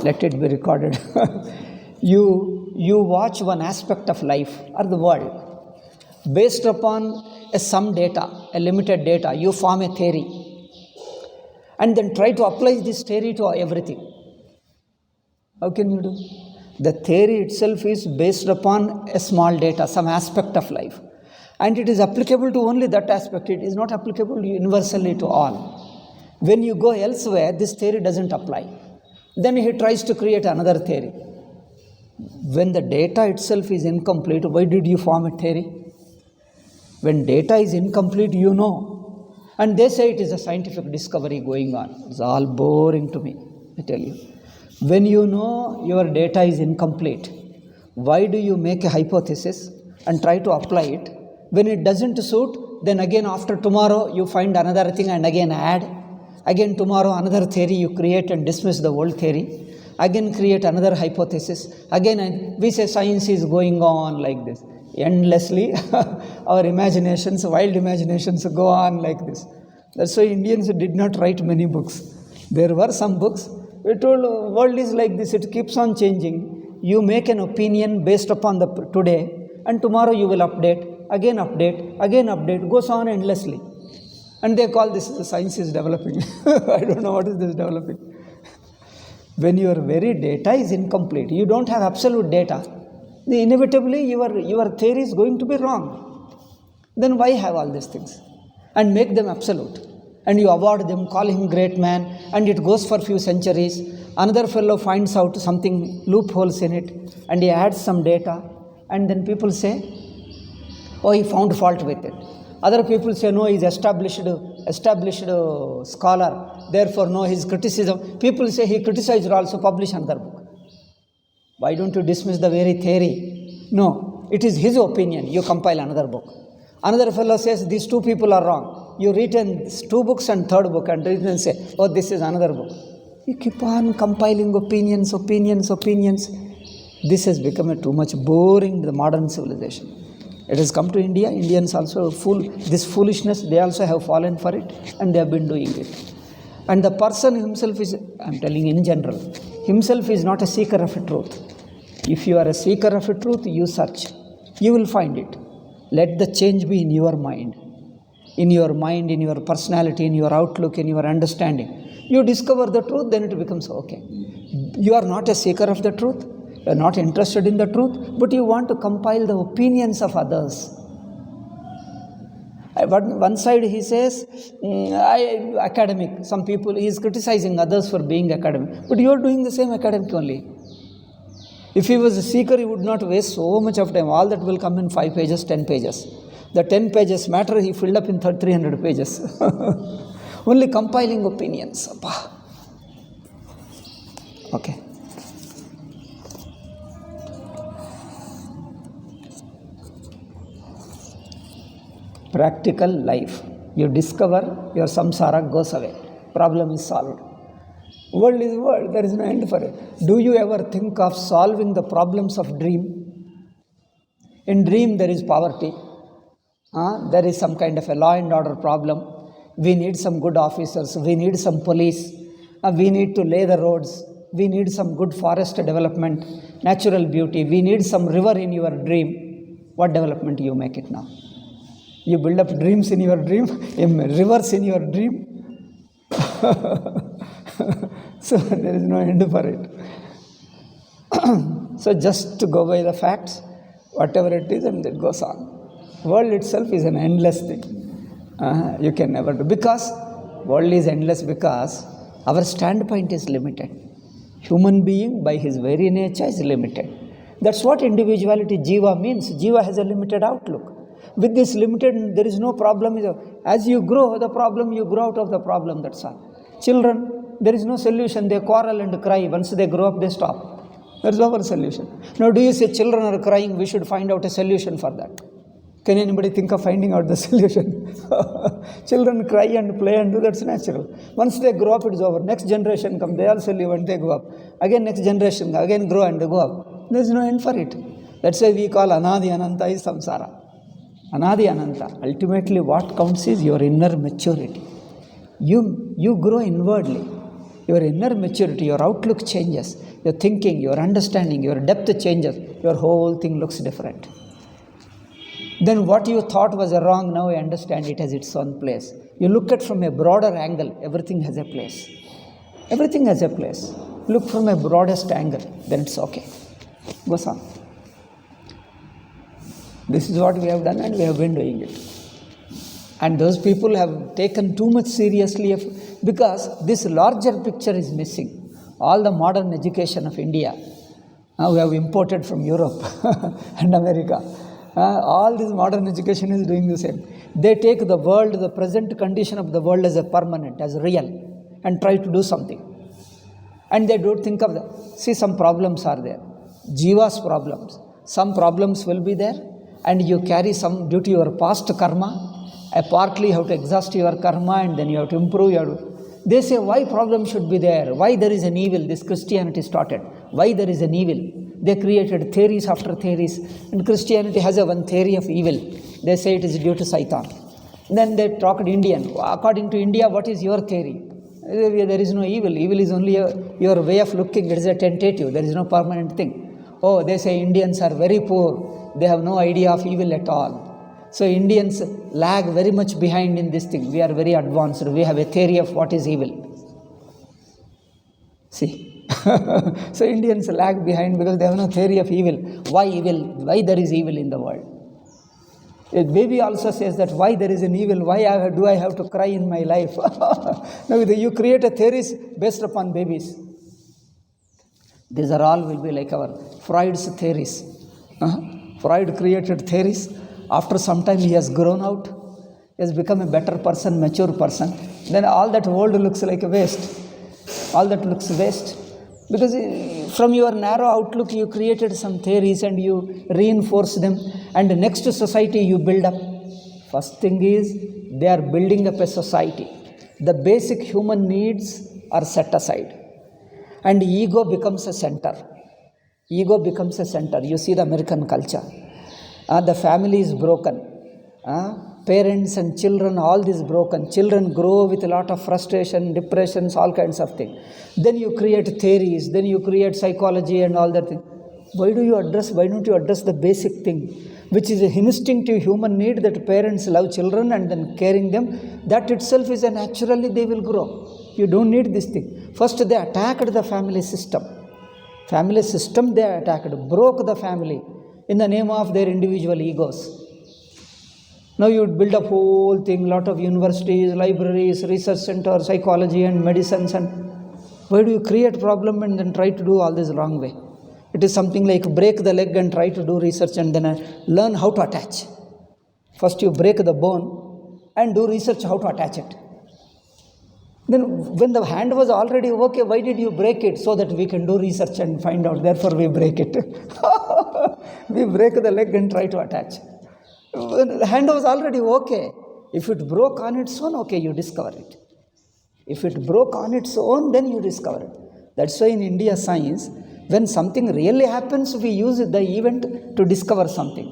let it be recorded. You watch one aspect of life or the world. Based upon some data, a limited data, you form a theory. And then try to apply this theory to everything. How can you do? The theory itself is based upon a small data, some aspect of life. And it is applicable to only that aspect. It is not applicable universally to all. When you go elsewhere, this theory doesn't apply. Then he tries to create another theory. When the data itself is incomplete, why did you form a theory? When data is incomplete, you know. And they say it is a scientific discovery going on. It's all boring to me, I tell you. When you know your data is incomplete, why do you make a hypothesis and try to apply it? When it doesn't suit, then again after tomorrow you find another thing and again add. Again tomorrow another theory you create and dismiss the old theory. Again create another hypothesis. Again we say science is going on like this. Endlessly, our imaginations, wild imaginations go on like this. That's why Indians did not write many books. There were some books. We told world is like this, it keeps on changing. You make an opinion based upon the today, and tomorrow you will update, again goes on endlessly. And they call this science is developing. I don't know what is this developing. When your very data is incomplete, you don't have absolute data, inevitably your theory is going to be wrong. Then why have all these things? And make them absolute. And you award them, call him great man, and it goes for few centuries. Another fellow finds out something, loopholes in it, and he adds some data, and then people say, oh, he found fault with it. Other people say, no, he's established scholar, therefore no, his criticism. People say he criticized, also publish another book. Why don't you dismiss the very theory? No, it is his opinion. You compile another book. Another fellow says, these two people are wrong. You written two books and third book and read and say, oh, this is another book. You keep on compiling opinions. This has become too much boring, the modern civilization. It has come to India. Indians also, this foolishness, they also have fallen for it and they have been doing it. And the person himself is, I'm telling in general, himself is not a seeker of a truth. If you are a seeker of a truth, you search. You will find it. Let the change be in your mind. In your mind, in your personality, in your outlook, in your understanding. You discover the truth, then it becomes okay. You are not a seeker of the truth. You are not interested in the truth, but you want to compile the opinions of others. One side he says, academic. Some people, he is criticizing others for being academic. But you are doing the same academic only. If he was a seeker, he would not waste so much of time. All that will come in 5 pages, 10 pages. The 10 pages matter, he filled up in 300 pages. Only compiling opinions. Okay. Practical life. You discover, your samsara goes away. Problem is solved. World is world, there is no end for it. Do you ever think of solving the problems of dream? In dream there is poverty. There is some kind of a law and order problem. We need some good officers. We need some police. We need to lay the roads. We need some good forest development, natural beauty. We need some river in your dream. What development you make it now? You build up dreams in your dream, rivers in your dream. So there is no end for it. So just to go by the facts, whatever it is, and it goes on. World itself is an endless thing. You can never do. Because world is endless because our standpoint is limited. Human being by his very nature is limited. That's what individuality, jiva means. Jiva has a limited outlook. With this limited, there is no problem. As you grow the problem, you grow out of the problem, that's all. Children, there is no solution. They quarrel and cry. Once they grow up, they stop. That's our solution. Now, do you say children are crying? We should find out a solution for that. Can anybody think of finding out the solution? Children cry and play and do, that's natural. Once they grow up, it's over. Next generation come, they also live and they go up. Again next generation, again grow and they go up. There is no end for it. That's why we call Anadi Ananta is samsara. Anadi Ananta. Ultimately what counts is your inner maturity. You grow inwardly. Your inner maturity, your outlook changes, your thinking, your understanding, your depth changes, your whole thing looks different. Then what you thought was wrong, now you understand it has its own place. You look at from a broader angle, everything has a place. Everything has a place. Look from a broadest angle, then it's okay. Goes on. This is what we have done and we have been doing it. And those people have taken too much seriously because this larger picture is missing. All the modern education of India, we have imported from Europe and America. All this modern education is doing the same. They take the world, the present condition of the world as a permanent, as real, and try to do something. And they don't think of see, some problems are there. Jiva's problems. Some problems will be there, and you carry some due to your past karma. Partly you have to exhaust your karma, and then you have to improve your. They say, why problem should be there? Why there is an evil? This Christianity started. Why there is an evil? They created theories after theories, and Christianity has a one theory of evil. They say it is due to Satan. Then they talked Indian. According to India, what is your theory? There is no evil. Evil is only your way of looking. It is a tentative. There is no permanent thing. Oh, they say Indians are very poor. They have no idea of evil at all. So Indians lag very much behind in this thing. We are very advanced. We have a theory of what is evil. See. So Indians lag behind because they have no theory of evil. Why evil? Why there is evil in the world? A baby also says that why there is an evil, why do I have to cry in my life? Now you create a theories based upon babies. These are all will be like our Freud's theories. Freud created theories. After some time he has grown out. He has become a better person, mature person. Then all that world looks like a waste. All that looks waste. Because from your narrow outlook, you created some theories and you reinforce them. And the next society you build up. First thing is, they are building up a society. The basic human needs are set aside. And ego becomes a center. Ego becomes a center. You see the American culture. The family is broken. Parents and children, all this broken. Children grow with a lot of frustration, depressions, all kinds of things. Then you create theories, then you create psychology and all that thing. Why don't you address the basic thing, which is an instinctive human need that parents love children and then caring them? That itself is a naturally they will grow. You don't need this thing. First they attacked the family system. Family system they attacked, broke the family in the name of their individual egos. Now you would build up whole thing, lot of universities, libraries, research centers, psychology and medicines, and why do you create problem and then try to do all this wrong way? It is something like break the leg and try to do research and then learn how to attach. First you break the bone and do research how to attach it. Then when the hand was already okay, why did you break it? So that we can do research and find out, therefore we break it. We break the leg and try to attach. The hand was already okay. If it broke on its own, okay, you discover it. If it broke on its own, then you discover it. That's why in India science, when something really happens, we use the event to discover something.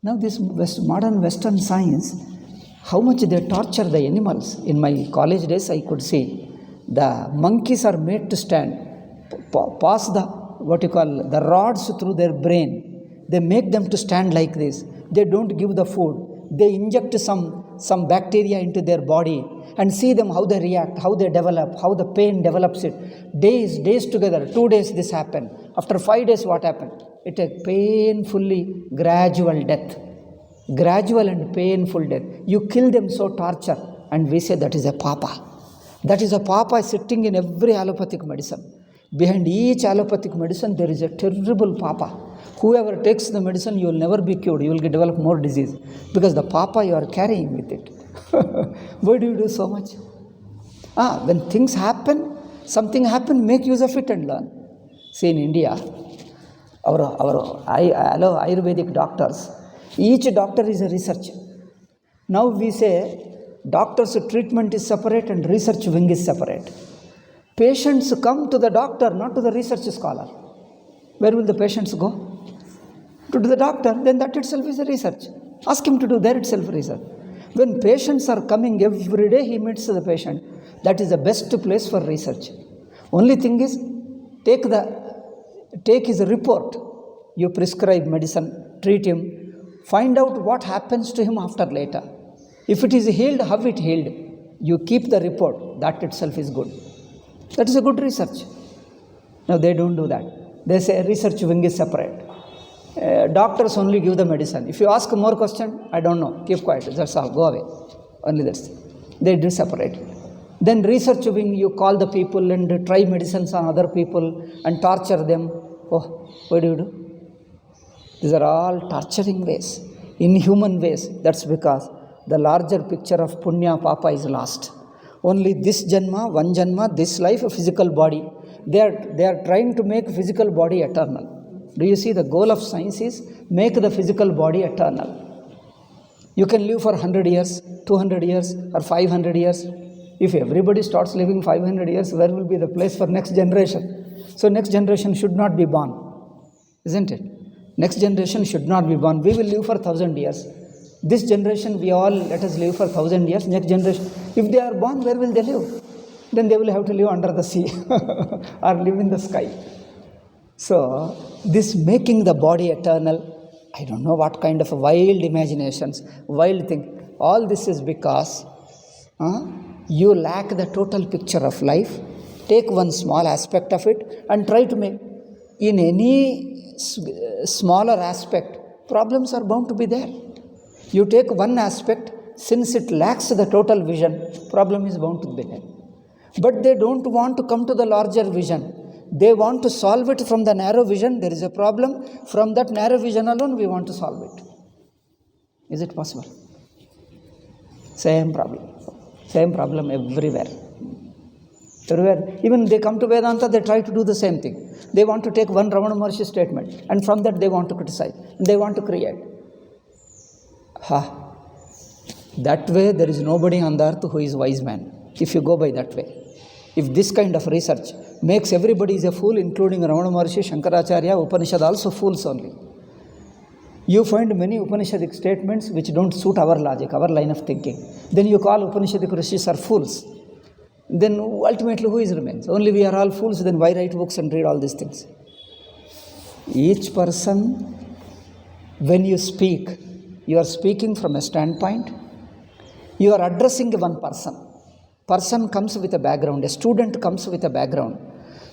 Now this modern Western science, how much they torture the animals. In my college days, I could see the monkeys are made to stand, pass the rods through their brain. They make them to stand like this. They don't give the food. They inject some bacteria into their body and see them how they react, how they develop, how the pain develops it. Days together, 2 days this happened. After 5 days what happened? It is painfully gradual death. Gradual and painful death. You kill them so torture and we say that is a papa. That is a papa sitting in every allopathic medicine. Behind each allopathic medicine there is a terrible papa. Whoever takes the medicine, you will never be cured. You will develop more disease. Because the papa you are carrying with it. Why do you do so much? When things happen, something happen, make use of it and learn. See in India, our Ayurvedic doctors, each doctor is a researcher. Now we say, doctor's treatment is separate and research wing is separate. Patients come to the doctor, not to the research scholar. Where will the patients go? To the doctor, then that itself is a research. Ask him to do that itself research. When patients are coming every day, he meets the patient. That is the best place for research. Only thing is, take his report. You prescribe medicine, treat him, find out what happens to him after later. If it is healed, how it healed. You keep the report. That itself is good. That is a good research. No, they don't do that. They say research wing is separate. Doctors only give the medicine. If you ask more question, I don't know. Keep quiet. That's all. Go away. Only that's it. They do separate. Then research wing, you call the people and try medicines on other people and torture them. Oh, what do? These are all torturing ways, inhuman ways. That's because the larger picture of punya, papa is lost. Only this janma, one janma, this life, a physical body. They are trying to make physical body eternal. Do you see the goal of science is make the physical body eternal. You can live for 100 years, 200 years or 500 years. If everybody starts living 500 years, where will be the place for next generation? So next generation should not be born, isn't it? Next generation should not be born. We will live for 1,000 years. This generation, we all let us live for 1,000 years. Next generation, if they are born, where will they live? Then they will have to live under the sea or live in the sky. So, this making the body eternal, I don't know what kind of wild imaginations, wild thing. All this is because you lack the total picture of life. Take one small aspect of it and try to make. In any smaller aspect, problems are bound to be there. You take one aspect, since it lacks the total vision, problem is bound to be there. But they don't want to come to the larger vision. They want to solve it from the narrow vision. There is a problem. From that narrow vision alone, we want to solve it. Is it possible? Same problem. Same problem everywhere. Everywhere. Even they come to Vedanta, they try to do the same thing. They want to take one Ramana Maharshi statement, and from that they want to criticize. They want to create. That way, there is nobody on the earth who is wise man. If you go by that way. If this kind of research makes everybody is a fool, including Ramana Maharshi, Shankaracharya, Upanishad also fools only. You find many Upanishadic statements which don't suit our logic, our line of thinking. Then you call Upanishadic rishis are fools. Then ultimately who is remains? Only we are all fools, then why write books and read all these things? Each person, when you speak, you are speaking from a standpoint. You are addressing one person. Person comes with a background. A student comes with a background.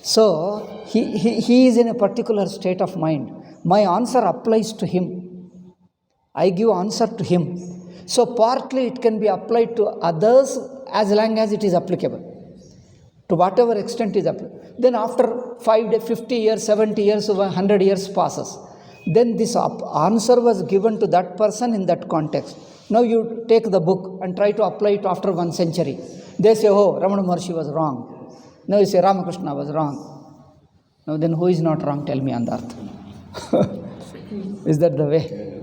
So, he is in a particular state of mind. My answer applies to him. I give answer to him. So, partly it can be applied to others as long as it is applicable. To whatever extent is applicable. Then after 50 years, 70 years, 100 years passes. Then this answer was given to that person in that context. Now you take the book and try to apply it after 1 century. They say, oh, Ramana Maharshi was wrong. Now you say, Ramakrishna was wrong. Now then who is not wrong? Tell me on the earth. Is that the way?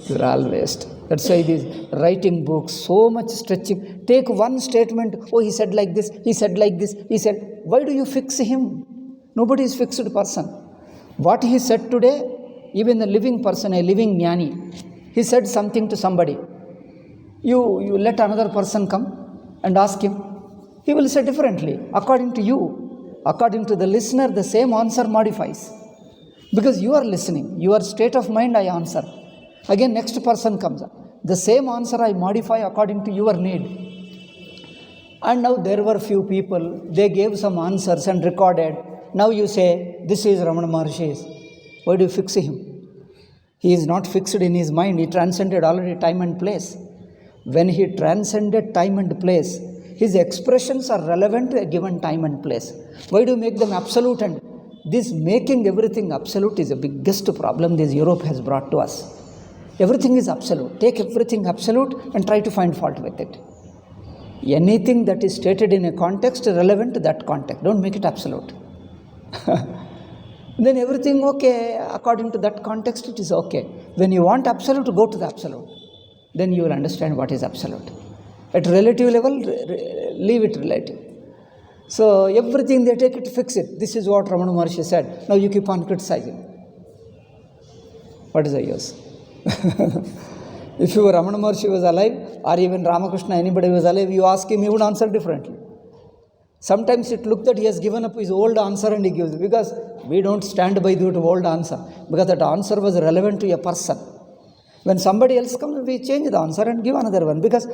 You are all waste. That's why this writing books, so much stretching. Take one statement, oh, he said like this, he said like this, he said. Why do you fix him? Nobody is fixed person. What he said today, even a living person, a living jnani, he said something to somebody. You let another person come and ask him. He will say differently. According to you, according to the listener, the same answer modifies. Because you are listening. Your state of mind, I answer. Again, next person comes. The same answer I modify according to your need. And now there were few people, they gave some answers and recorded. Now you say, this is Ramana Maharshi's. Why do you fix him? He is not fixed in his mind. He transcended already time and place. When he transcended time and place, his expressions are relevant to a given time and place. Why do you make them absolute? And this making everything absolute is the biggest problem this Europe has brought to us. Everything is absolute. Take everything absolute and try to find fault with it. Anything that is stated in a context relevant to that context. Don't make it absolute. Then everything okay, according to that context it is okay. When you want absolute, go to the absolute. Then you will understand what is absolute. At relative level, leave it relative. So everything they take it, fix it. This is what Ramana Maharshi said. Now you keep on criticizing. What is the use? If you were Ramana Maharshi was alive, or even Ramakrishna, anybody was alive, you ask him, he would answer differently. Sometimes it looks that he has given up his old answer and he gives, because we don't stand by that old answer, because that answer was relevant to a person. When somebody else comes, we change the answer and give another one, because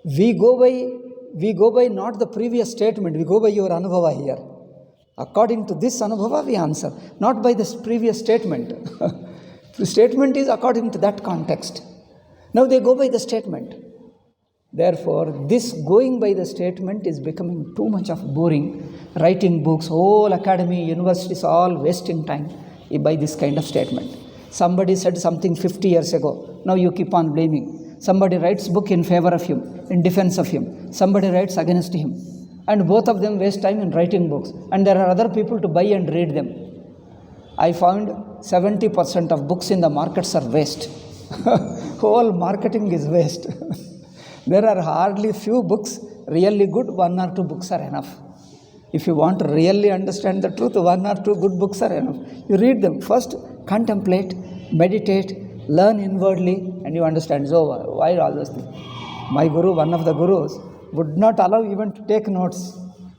we go by not the previous statement, we go by your anubhava here. According to this anubhava, we answer, not by this previous statement. The statement is according to that context. Now they go by the statement. Therefore, this going by the statement is becoming too much of boring. Writing books, whole academy, universities, all wasting time by this kind of statement. Somebody said something 50 years ago. Now you keep on blaming. Somebody writes book in favor of him, in defense of him. Somebody writes against him. And both of them waste time in writing books. And there are other people to buy and read them. I found 70% of books in the markets are waste. Whole marketing is waste. There are hardly few books really good, 1 or 2 books are enough. If you want to really understand the truth, 1 or 2 good books are enough. You read them. First, contemplate, meditate, learn inwardly, and you understand. So, why all those things? My guru, one of the gurus, would not allow even to take notes,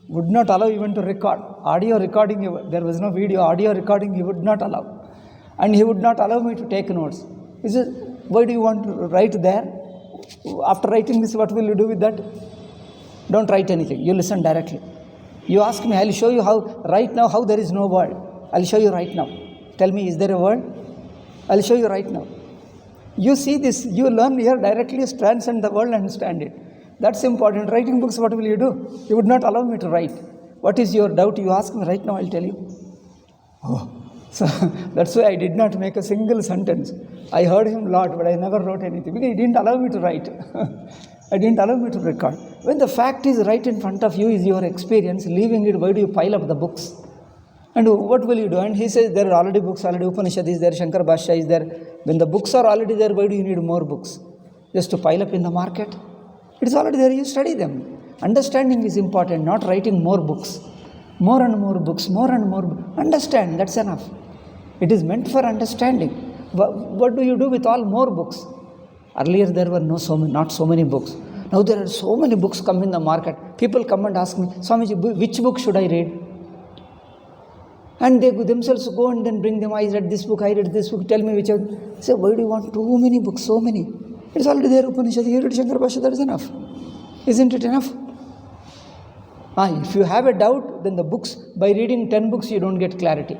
would not allow even to record. Audio recording, there was no video, audio recording he would not allow. And he would not allow me to take notes. He says, why do you want to write there? After writing this, what will you do with that? Don't write anything. You listen directly. You ask me, I'll show you how, right now, how there is no word. I'll show you right now. Tell me, is there a word? I'll show you right now. You see this, you learn here directly, transcend the world and understand it. That's important. Writing books, what will you do? You would not allow me to write. What is your doubt? You ask me right now, I'll tell you. Oh. So that's why I did not make a single sentence. I heard him a lot, but I never wrote anything, because he didn't allow me to write. I didn't allow me to record. When the fact is right in front of you, is your experience, leaving it, why do you pile up the books? And what will you do? And he says, there are already books, already Upanishad is there, Shankar Bhashya is there. When the books are already there, why do you need more books? Just to pile up in the market? It's already there, you study them. Understanding is important, not writing more books. More and more books, more and more books. Understand, that's enough. It is meant for understanding. What do you do with all more books? Earlier there were not so many books. Now there are so many books come in the market. People come and ask me, Swamiji, which book should I read? And they themselves go and then bring them, I read this book, tell me which one. I say, why do you want too many books, so many? It's already there, Upanishad, you read Shankar Bhashya, that is enough. Isn't it enough? If you have a doubt, then the books, by reading 10 books, you don't get clarity.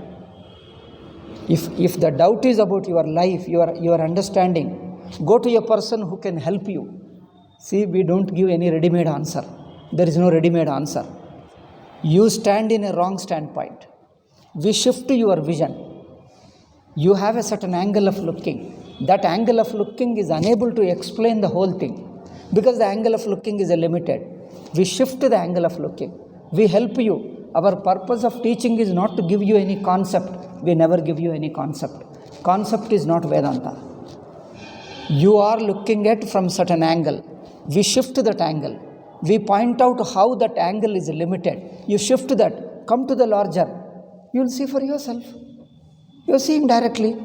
If the doubt is about your life, your understanding, go to a person who can help you. See, we don't give any ready-made answer. There is no ready-made answer. You stand in a wrong standpoint. We shift your vision. You have a certain angle of looking. That angle of looking is unable to explain the whole thing, because the angle of looking is limited. We shift the angle of looking. We help you. Our purpose of teaching is not to give you any concept. We never give you any concept. Concept is not Vedanta. You are looking at from certain angle. We shift that angle. We point out how that angle is limited. You shift that. Come to the larger. You will see for yourself. You are seeing directly.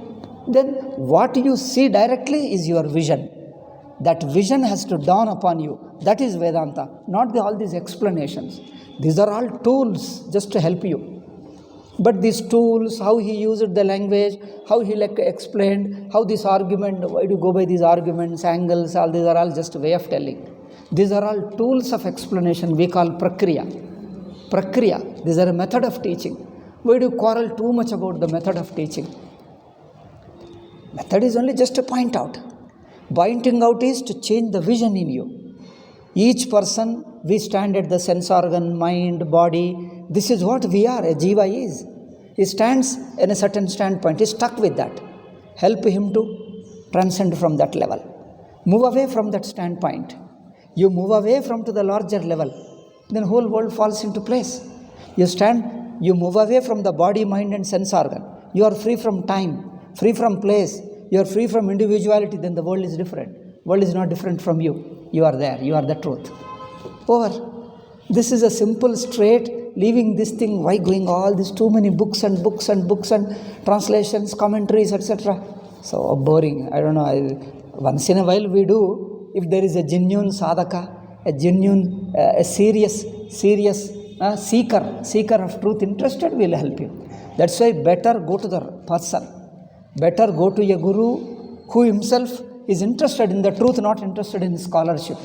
Then what you see directly is your vision. That vision has to dawn upon you. That is Vedanta, not all these explanations. These are all tools just to help you. But these tools, how he used the language, how he explained, how this argument, why do you go by these arguments, angles, all these are all just a way of telling. These are all tools of explanation we call prakriya. Prakriya, these are a method of teaching. Why do you quarrel too much about the method of teaching? Method is only just to point out. Pointing out is to change the vision in you. Each person, we stand at the sense organ, mind, body. This is what we are, a jiva is. He stands in a certain standpoint. He is stuck with that. Help him to transcend from that level. Move away from that standpoint. You move away from to the larger level. Then whole world falls into place. You stand, you move away from the body, mind and sense organ. You are free from time, free from place. You are free from individuality. Then the world is different. World is not different from you. You are there. You are the truth. Over. This is a simple, straight, leaving this thing. Why going all these too many books and books and books and translations, commentaries, etc. So boring. I don't know. Once in a while we do. If there is a genuine sadhaka, a genuine, a serious seeker of truth interested, will help you. That's why better go to the person. Better go to a guru who himself is interested in the truth, not interested in scholarship.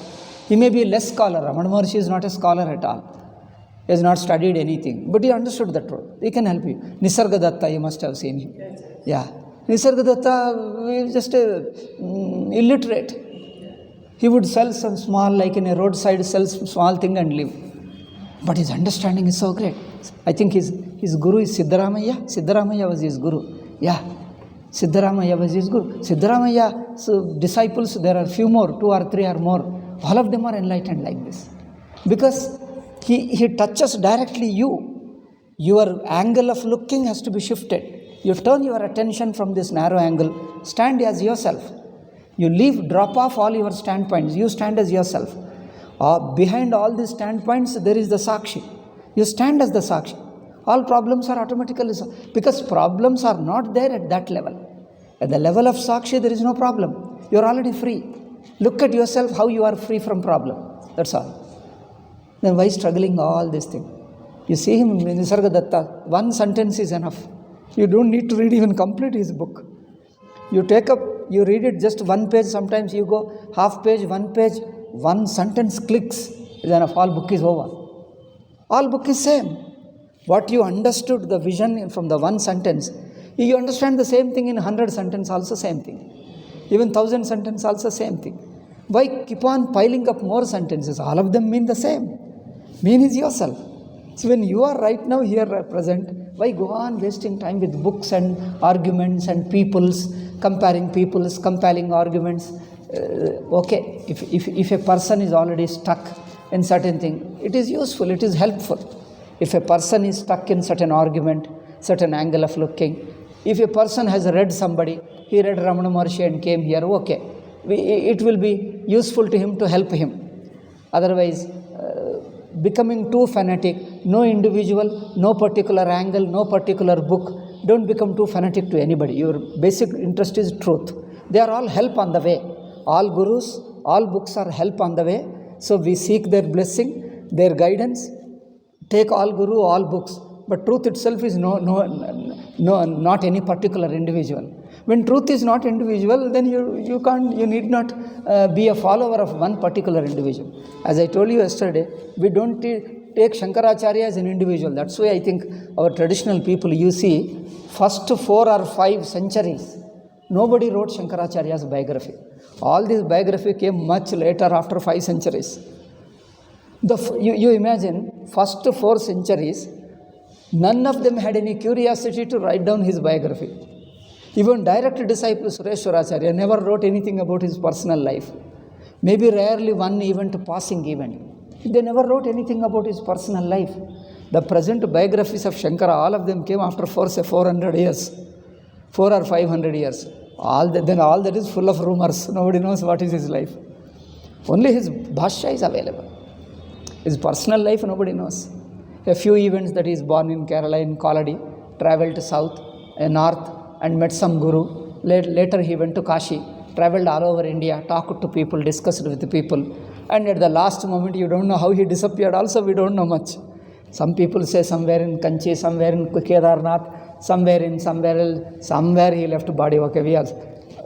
He may be less scholar. Ramana Maharshi is not a scholar at all. He has not studied anything, but he understood the truth. He can help you. Nisargadatta, you must have seen him. Yeah. Nisargadatta is just illiterate. He would sell some small, like in a roadside, sell some small thing and live. But his understanding is so great. I think his guru is Siddharamaya. Siddharamaya was his guru. Yeah. Siddharamaya was his guru. Siddharamaya's disciples, there are few more, 2 or 3 or more. All of them are enlightened like this. Because he touches directly you. Your angle of looking has to be shifted. You turn your attention from this narrow angle, stand as yourself. You drop off all your standpoints. You stand as yourself. Behind all these standpoints, there is the Sakshi. You stand as the Sakshi. All problems are automatically solved. Because problems are not there at that level. At the level of Sakshi, there is no problem. You are already free. Look at yourself how you are free from problem. That's all. Then why struggling all this thing? You see him in Nisargadatta, one sentence is enough. You don't need to read even complete his book. You you read it just one page, sometimes you go half page, one page, one sentence clicks, then all book is over. All book is same. What you understood, the vision from the one sentence, you understand the same thing in 100 sentences, also same thing. Even 1000 sentences, also same thing. Why keep on piling up more sentences? All of them mean the same. Mean is yourself. So when you are right now here present, why go on wasting time with books and arguments and comparing arguments? Okay, if a person is already stuck in certain thing, it is useful, it is helpful. If a person is stuck in certain argument, certain angle of looking, if a person has read somebody, he read Ramana Maharshi and came here, okay, it will be useful to him to help him. Otherwise, becoming too fanatic, no individual, no particular angle, no particular book, don't become too fanatic to anybody. Your basic interest is truth. They are all help on the way. All gurus, all books are help on the way. So we seek their blessing, their guidance. Take all guru, all books. But truth itself is not any particular individual. When truth is not individual, then you need not be a follower of one particular individual. As I told you yesterday, we don't take Shankaracharya as an individual. That's why I think our traditional people, you see, first 4 or 5 centuries, nobody wrote Shankaracharya's biography. All this biography came much later, after 5 centuries. You imagine, first 4 centuries, none of them had any curiosity to write down his biography. Even direct disciple Sureshwaracharya never wrote anything about his personal life. Maybe rarely one passing event. They never wrote anything about his personal life. The present biographies of Shankara, all of them came after 400 years, 4 or 500 years. All that is full of rumors. Nobody knows what is his life. Only his bhashya is available. His personal life, nobody knows. A few events that he is born in Kerala, in Kaladi, travelled south, north, and met some guru. Later he went to Kashi, travelled all over India, talked to people, discussed with the people. And at the last moment, you don't know how he disappeared. Also, we don't know much. Some people say somewhere in Kanchi, somewhere in Kedarnath, somewhere he left body. Okay, we also.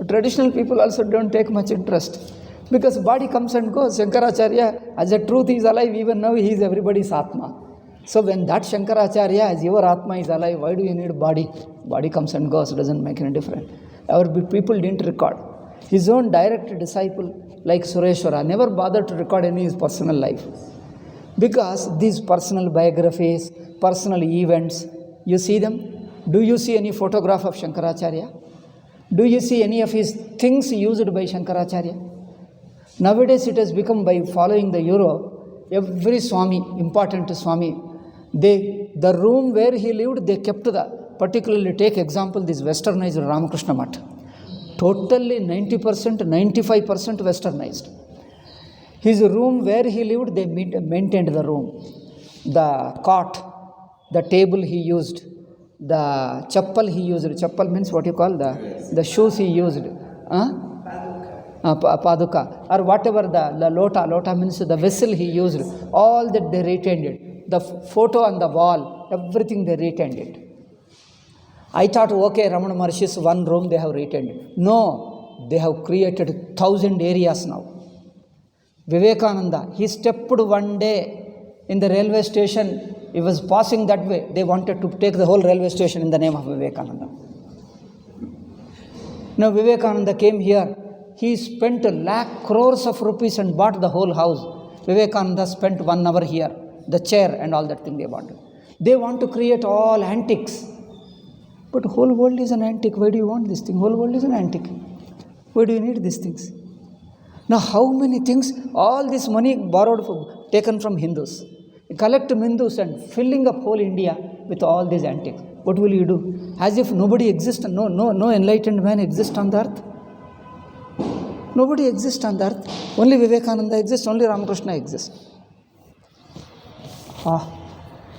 Traditional people also don't take much interest. Because body comes and goes. Shankaracharya, as a truth, he is alive. Even now, he is everybody's Atma. So when that Shankaracharya, as your Atma is alive, why do you need body? Body comes and goes, doesn't make any difference. Our people didn't record. His own direct disciple, like Sureshwara, never bothered to record any of his personal life. Because these personal biographies, personal events, you see them? Do you see any photograph of Shankaracharya? Do you see any of his things used by Shankaracharya? Nowadays it has become, by following the Euro, every Swami, important Swami, the room where he lived, they kept particularly take example, this westernized Ramakrishna Math. Totally 90%, 95% westernized. His room where he lived, they maintained the room. The cot, the table he used, the chappal he used. Chappal means what you call the shoes he used. Paduka, or whatever the lota means the vessel he used. All that they retained it. the photo on the wall, everything they retained it. I thought, okay, Ramana Maharshi's one room they have retained it. No, they have created 1,000 areas now. Vivekananda, he stepped one day in the railway station. He was passing that way. They wanted to take the whole railway station in the name of Vivekananda. Now Vivekananda came here. He spent lakh crores of rupees and bought the whole house. Vivekananda spent 1 hour here. The chair and all that thing they wanted. They want to create all antiques. But whole world is an antique. Why do you want this thing? Whole world is an antique. Why do you need these things? Now how many things, all this money borrowed, taken from Hindus. Collect Hindus and filling up whole India with all these antiques. What will you do? As if nobody exists, no enlightened man exists on the earth. Nobody exists on the earth. Only Vivekananda exists, only Ramakrishna exists.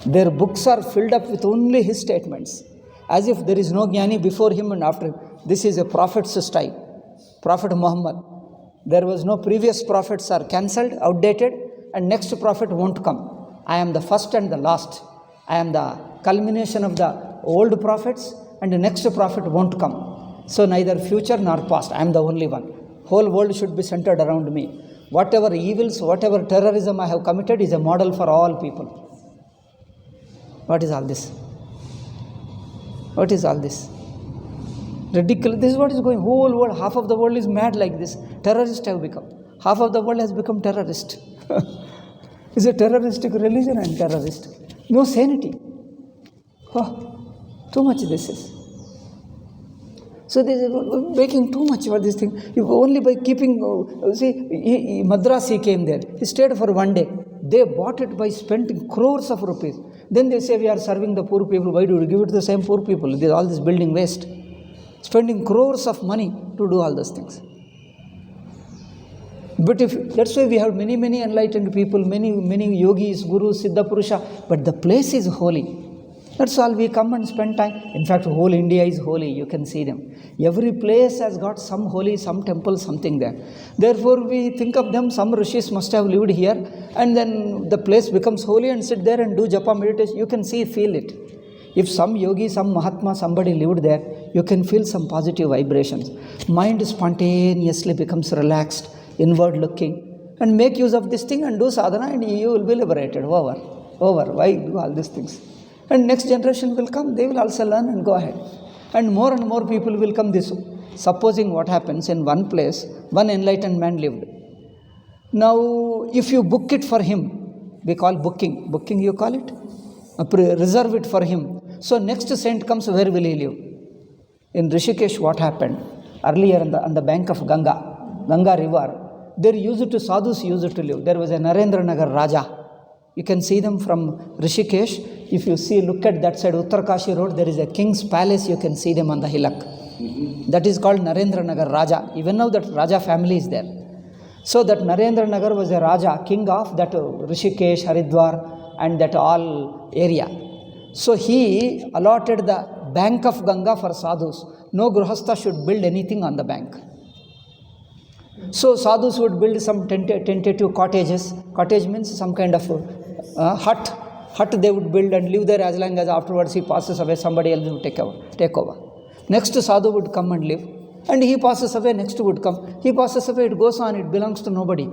Their books are filled up with only his statements. As if there is no Jnani before him and after him. This is a prophet's style. Prophet Muhammad. There was no previous prophets are cancelled, outdated, and next prophet won't come. I am the first and the last. I am the culmination of the old prophets, and the next prophet won't come. So neither future nor past. I am the only one. Whole world should be centered around me. Whatever evils, whatever terrorism I have committed is a model for all people. What is all this? What is all this? Ridiculous. This is what is going. Whole world, half of the world is mad like this. Terrorists have become. Half of the world has become terrorist. It's a terroristic religion and terrorist. No sanity. Too much this is. So they are making too much for this thing. If only by keeping, Madras he came there. He stayed for 1 day. They bought it by spending crores of rupees. Then they say we are serving the poor people. Why do you give it to the same poor people? All this building waste. Spending crores of money to do all those things. But that's why we have many enlightened people, many yogis, gurus, Siddha Purusha. But the place is holy. That's all. We come and spend time. In fact, whole India is holy. You can see them. Every place has got some holy, some temple, something there. Therefore, we think of them. Some rishis must have lived here. And then the place becomes holy and sit there and do japa meditation. You can see, feel it. If some yogi, some Mahatma, somebody lived there, you can feel some positive vibrations. Mind spontaneously becomes relaxed, inward looking. And make use of this thing and do sadhana and you will be liberated. Over. Why do all these things? And next generation will come, they will also learn and go ahead. And more people will come this way. Supposing what happens in one place, one enlightened man lived. Now, if you book it for him, we call booking. Booking you call it? Reserve it for him. So next saint comes, where will he live? In Rishikesh, what happened? Earlier on the bank of Ganga river, sadhus used to live. There was a Narendra Nagar Raja. You can see them from Rishikesh. If you look at that side, Uttarkashi road, there is a king's palace. You can see them on the hillock. That is called Narendra Nagar Raja. Even now that Raja family is there. So that Narendra Nagar was a Raja, king of that Rishikesh, Haridwar and that all area. So he allotted the bank of Ganga for sadhus. No Grihastha should build anything on the bank. So sadhus would build some tentative cottages. Cottage means some kind of hut they would build and live there as long as afterwards he passes away, somebody else will take over. Next sadhu would come and live. And he passes away, next would come. He passes away, it goes on, it belongs to nobody.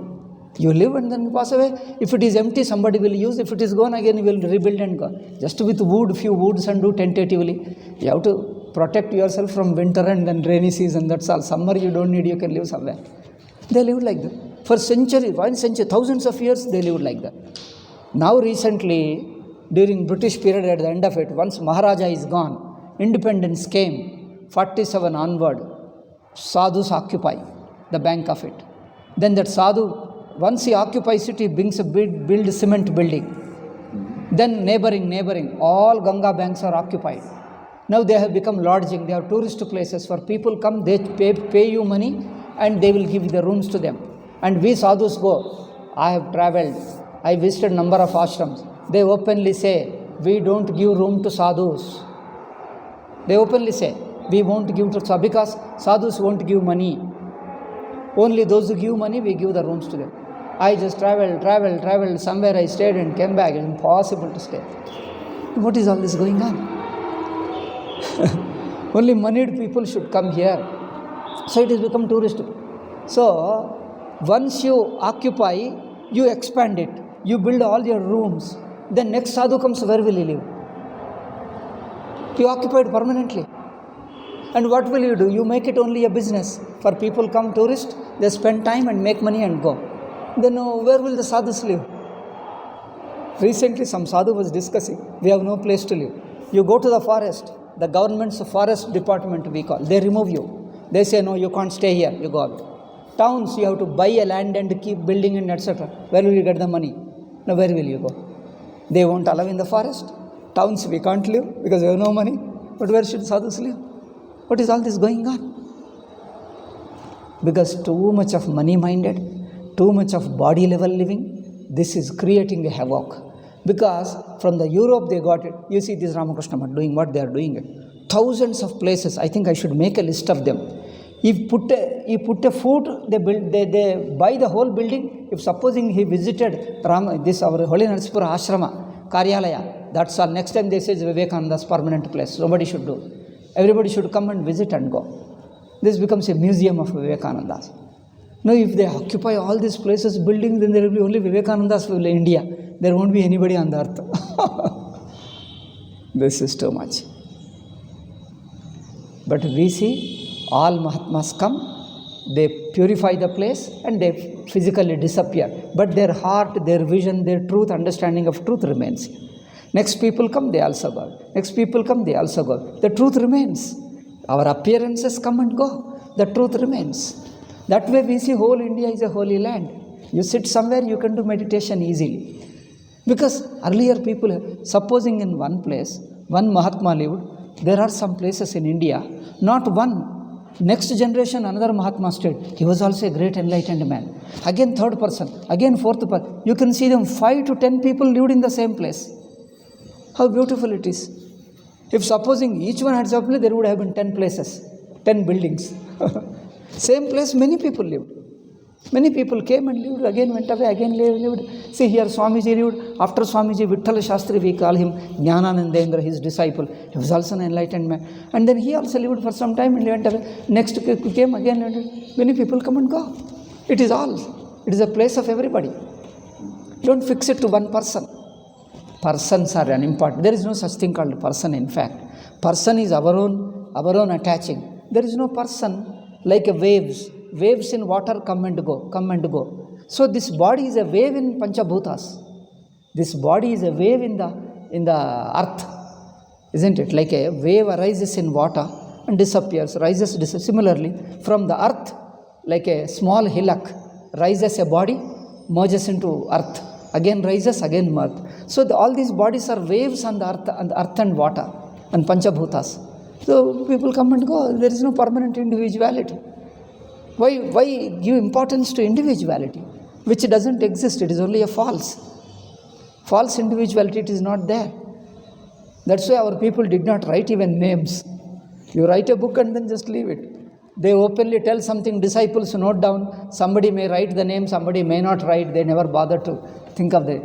You live and then you pass away. If it is empty, somebody will use. If it is gone, again you will rebuild and go. Just with wood, few woods and do tentatively. You have to protect yourself from winter and then rainy season, that's all. Summer you don't need, you can live somewhere. They lived like that. For centuries, thousands of years, they lived like that. Now recently, during British period at the end of it, once Maharaja is gone, independence came, 47 onward, sadhus occupy the bank of it. Then that sadhu, once he occupies it, he build cement building. Then neighboring, all Ganga banks are occupied. Now they have become lodging, they are tourist places. For people come, they pay you money and they will give the rooms to them. And we sadhus go. I have travelled, I visited number of ashrams. They openly say, we don't give room to sadhus. They openly say, we won't give to sadhus because sadhus won't give money. Only those who give money, we give the rooms to them. I just traveled. Somewhere I stayed and came back. It's impossible to stay. What is all this going on? Only moneyed people should come here. So it has become tourist. So once you occupy, you expand it. You build all your rooms. Then next sadhu comes, where will he live? You occupied permanently. And what will you do? You make it only a business. For people come tourists, they spend time and make money and go. Then where will the sadhus live? Recently some sadhu was discussing, we have no place to live. You go to the forest, the government's forest department we call, they remove you. They say, no, you can't stay here, you go out. Towns, you have to buy a land and keep building and etc. Where will you get the money? Now where will you go? They won't allow in the forest. Towns we can't live because we have no money. But where should sadhus live? What is all this going on? Because too much of money-minded, too much of body-level living, this is creating a havoc. Because from the Europe they got it. You see this Ramakrishna Math doing what they are doing it. Thousands of places. I think I should make a list of them. He put a food, they buy the whole building. If supposing he visited our Holy Narsipura Ashrama, Karyalaya, that's all. Next time they say Vivekananda's permanent place. Nobody should do. Everybody should come and visit and go. This becomes a museum of Vivekananda's. Now, if they occupy all these places, buildings, then there will be only Vivekananda's in India. There won't be anybody on the earth. This is too much. But we see all Mahatmas come, they purify the place and they physically disappear. But their heart, their vision, their truth, understanding of truth remains. Next people come, they also go. Next people come, they also go. The truth remains. Our appearances come and go. The truth remains. That way we see whole India is a holy land. You sit somewhere, you can do meditation easily. Because earlier people, supposing in one place, one Mahatma lived, there are some places in India, not one. Next generation, another Mahatma stayed. He was also a great enlightened man. Again third person, again fourth person. You can see them 5 to 10 people lived in the same place. How beautiful it is. If supposing each one had some place, there would have been 10 places, 10 buildings. Same place, many people lived. Many people came and lived, again went away, again lived. See here, Swamiji lived. After Swamiji, Vitthal Shastri, we call him Jnananandendra, his disciple. He was also an enlightened man. And then he also lived for some time and went away. Next came again, and many people come and go. It is all. It is a place of everybody. Don't fix it to one person. Persons are unimportant. There is no such thing called person, in fact. Person is our own attaching. There is no person like a waves. Waves in water come and go. So this body is a wave in Panchabhutas. This body is a wave in the earth, isn't it? Like a wave arises in water and disappears, rises. Similarly, from the earth, like a small hillock, rises a body, merges into earth, again rises, again merges. So all these bodies are waves on the earth and water and Panchabhutas. So people come and go. There is no permanent individuality. Why give importance to individuality, which doesn't exist? It is only a false individuality. It is not there. That's why our people did not write even names. You write a book and then just leave it. They openly tell something, disciples note down. Somebody may write the name, somebody may not write. They never bother to think of the.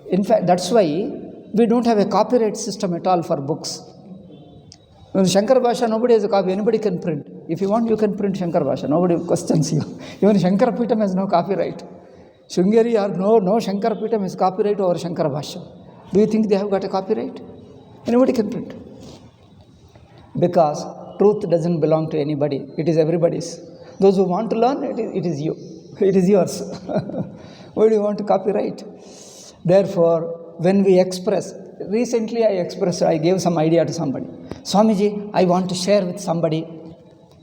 In fact, that's why we don't have a copyright system at all for books. In Shankar Bhasha, nobody has a copy. Anybody can print. If you want, you can print Shankar Bhasha. Nobody questions you. Even Shankar Peetam has no copyright. Shringeri or no Shankar Peetam has copyright over Shankar Bhasha. Do you think they have got a copyright? Anybody can print. Because truth doesn't belong to anybody. It is everybody's. Those who want to learn, it is you. It is yours. Why do you want to copyright? Therefore, when we express, recently I gave some idea to somebody. Swamiji, I want to share with somebody.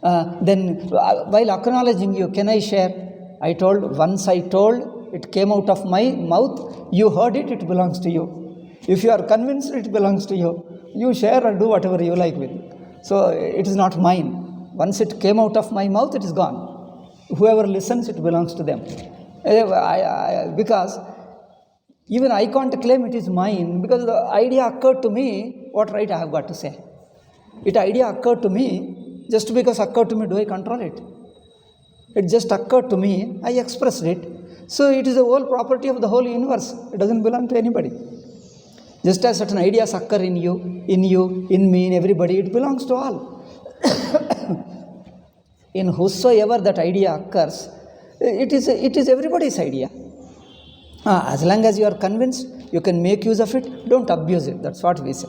Then while acknowledging you, can I share? I told, once I told, it came out of my mouth. You heard it, it belongs to you. If you are convinced it belongs to you, you share or do whatever you like with it. So it is not mine. Once it came out of my mouth, it is gone. Whoever listens, it belongs to them. Because even I can't claim it is mine, because the idea occurred to me, what right I have got to say? It idea occurred to me, just because occurred to me, do I control it? It just occurred to me, I expressed it. So it is the whole property of the whole universe. It doesn't belong to anybody. Just as certain ideas occur in you, in me, in everybody, it belongs to all. In whosoever that idea occurs, it is everybody's idea. As long as you are convinced, you can make use of it, don't abuse it. That's what we say.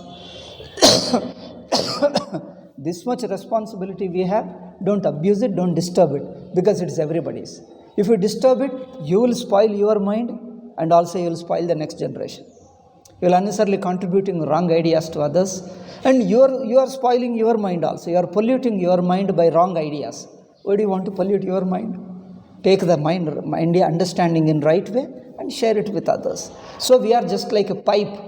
This much responsibility we have, don't abuse it, don't disturb it, because it is everybody's. If you disturb it, you will spoil your mind, and also you will spoil the next generation. You will unnecessarily contributing wrong ideas to others, and you are spoiling your mind also. You are polluting your mind by wrong ideas. Why do you want to pollute your mind? Take the mind understanding in right way and share it with others. So we are just like a pipe.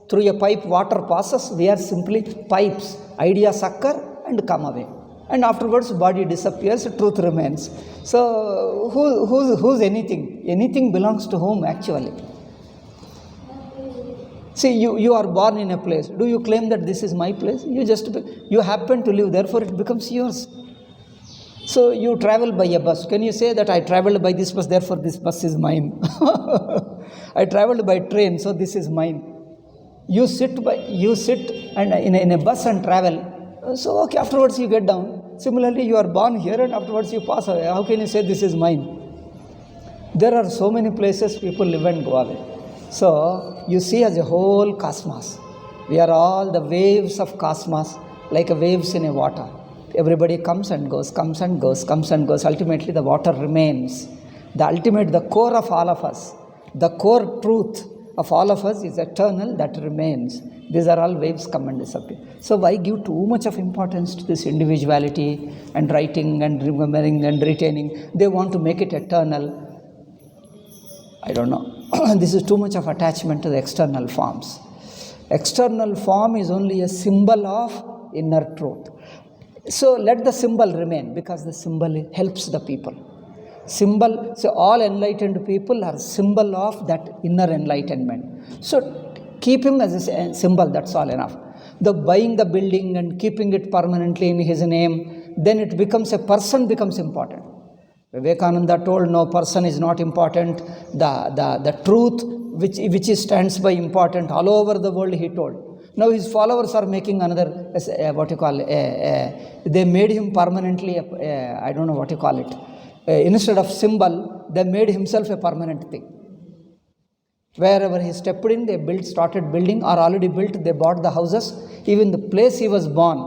Through a pipe water passes. We are simply pipes. Ideas occur and come away. And afterwards body disappears, truth remains. So who's anything? Anything belongs to whom actually? See, you are born in a place. Do you claim that this is my place? You happen to live, therefore it becomes yours. So you travel by a bus. Can you say that I traveled by this bus, therefore this bus is mine? I traveled by train, so this is mine. You sit and in a bus and travel. So okay, afterwards you get down. Similarly, you are born here and afterwards you pass away. How can you say this is mine? There are so many places people live and go away. So you see as a whole cosmos. We are all the waves of cosmos, like waves in a water. Everybody comes and goes, comes and goes, comes and goes. Ultimately, the water remains. The core of all of us, the core truth of all of us is eternal, that remains. These are all waves come and disappear. So why give too much of importance to this individuality and writing and remembering and retaining? They want to make it eternal. I don't know. This is too much of attachment to the external forms. External form is only a symbol of inner truth. So let the symbol remain, because the symbol helps the people. Symbol, so all enlightened people are symbol of that inner enlightenment. So keep him as a symbol, that's all enough. The buying the building and keeping it permanently in his name, then it becomes a person becomes important. Vivekananda told no, person is not important. The truth which stands by important all over the world, he told. Now his followers are making another, they made him permanently, I don't know what you call it. Instead of symbol, they made himself a permanent thing. Wherever he stepped in, they started building, or already built, they bought the houses. Even the place he was born,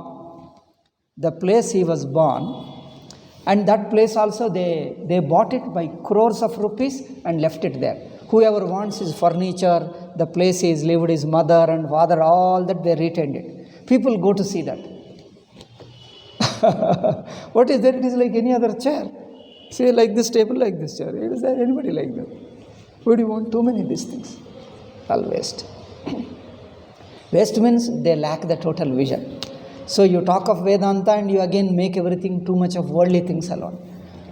and that place also they bought it by crores of rupees and left it there. Whoever wants his furniture, the place he has lived, his mother and father, all that they retained it. People go to see that. What is that? It is like any other chair. See, like this table, like this chair. Is there anybody like that? Why do you want too many of these things? All waste. Waste means they lack the total vision. So you talk of Vedanta and you again make everything too much of worldly things alone.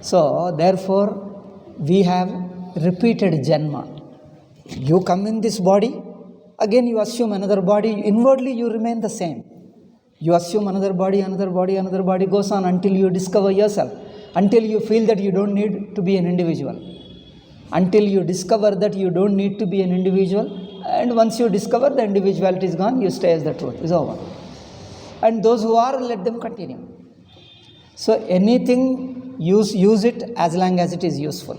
So therefore, we have repeated janma. You come in this body, again you assume another body. Inwardly you remain the same. You assume another body goes on until you discover yourself. Until you feel that you don't need to be an individual. Until you discover that you don't need to be an individual. And once you discover the individuality is gone, you stay as the truth. It's over. And those who are, let them continue. So anything, use it as long as it is useful.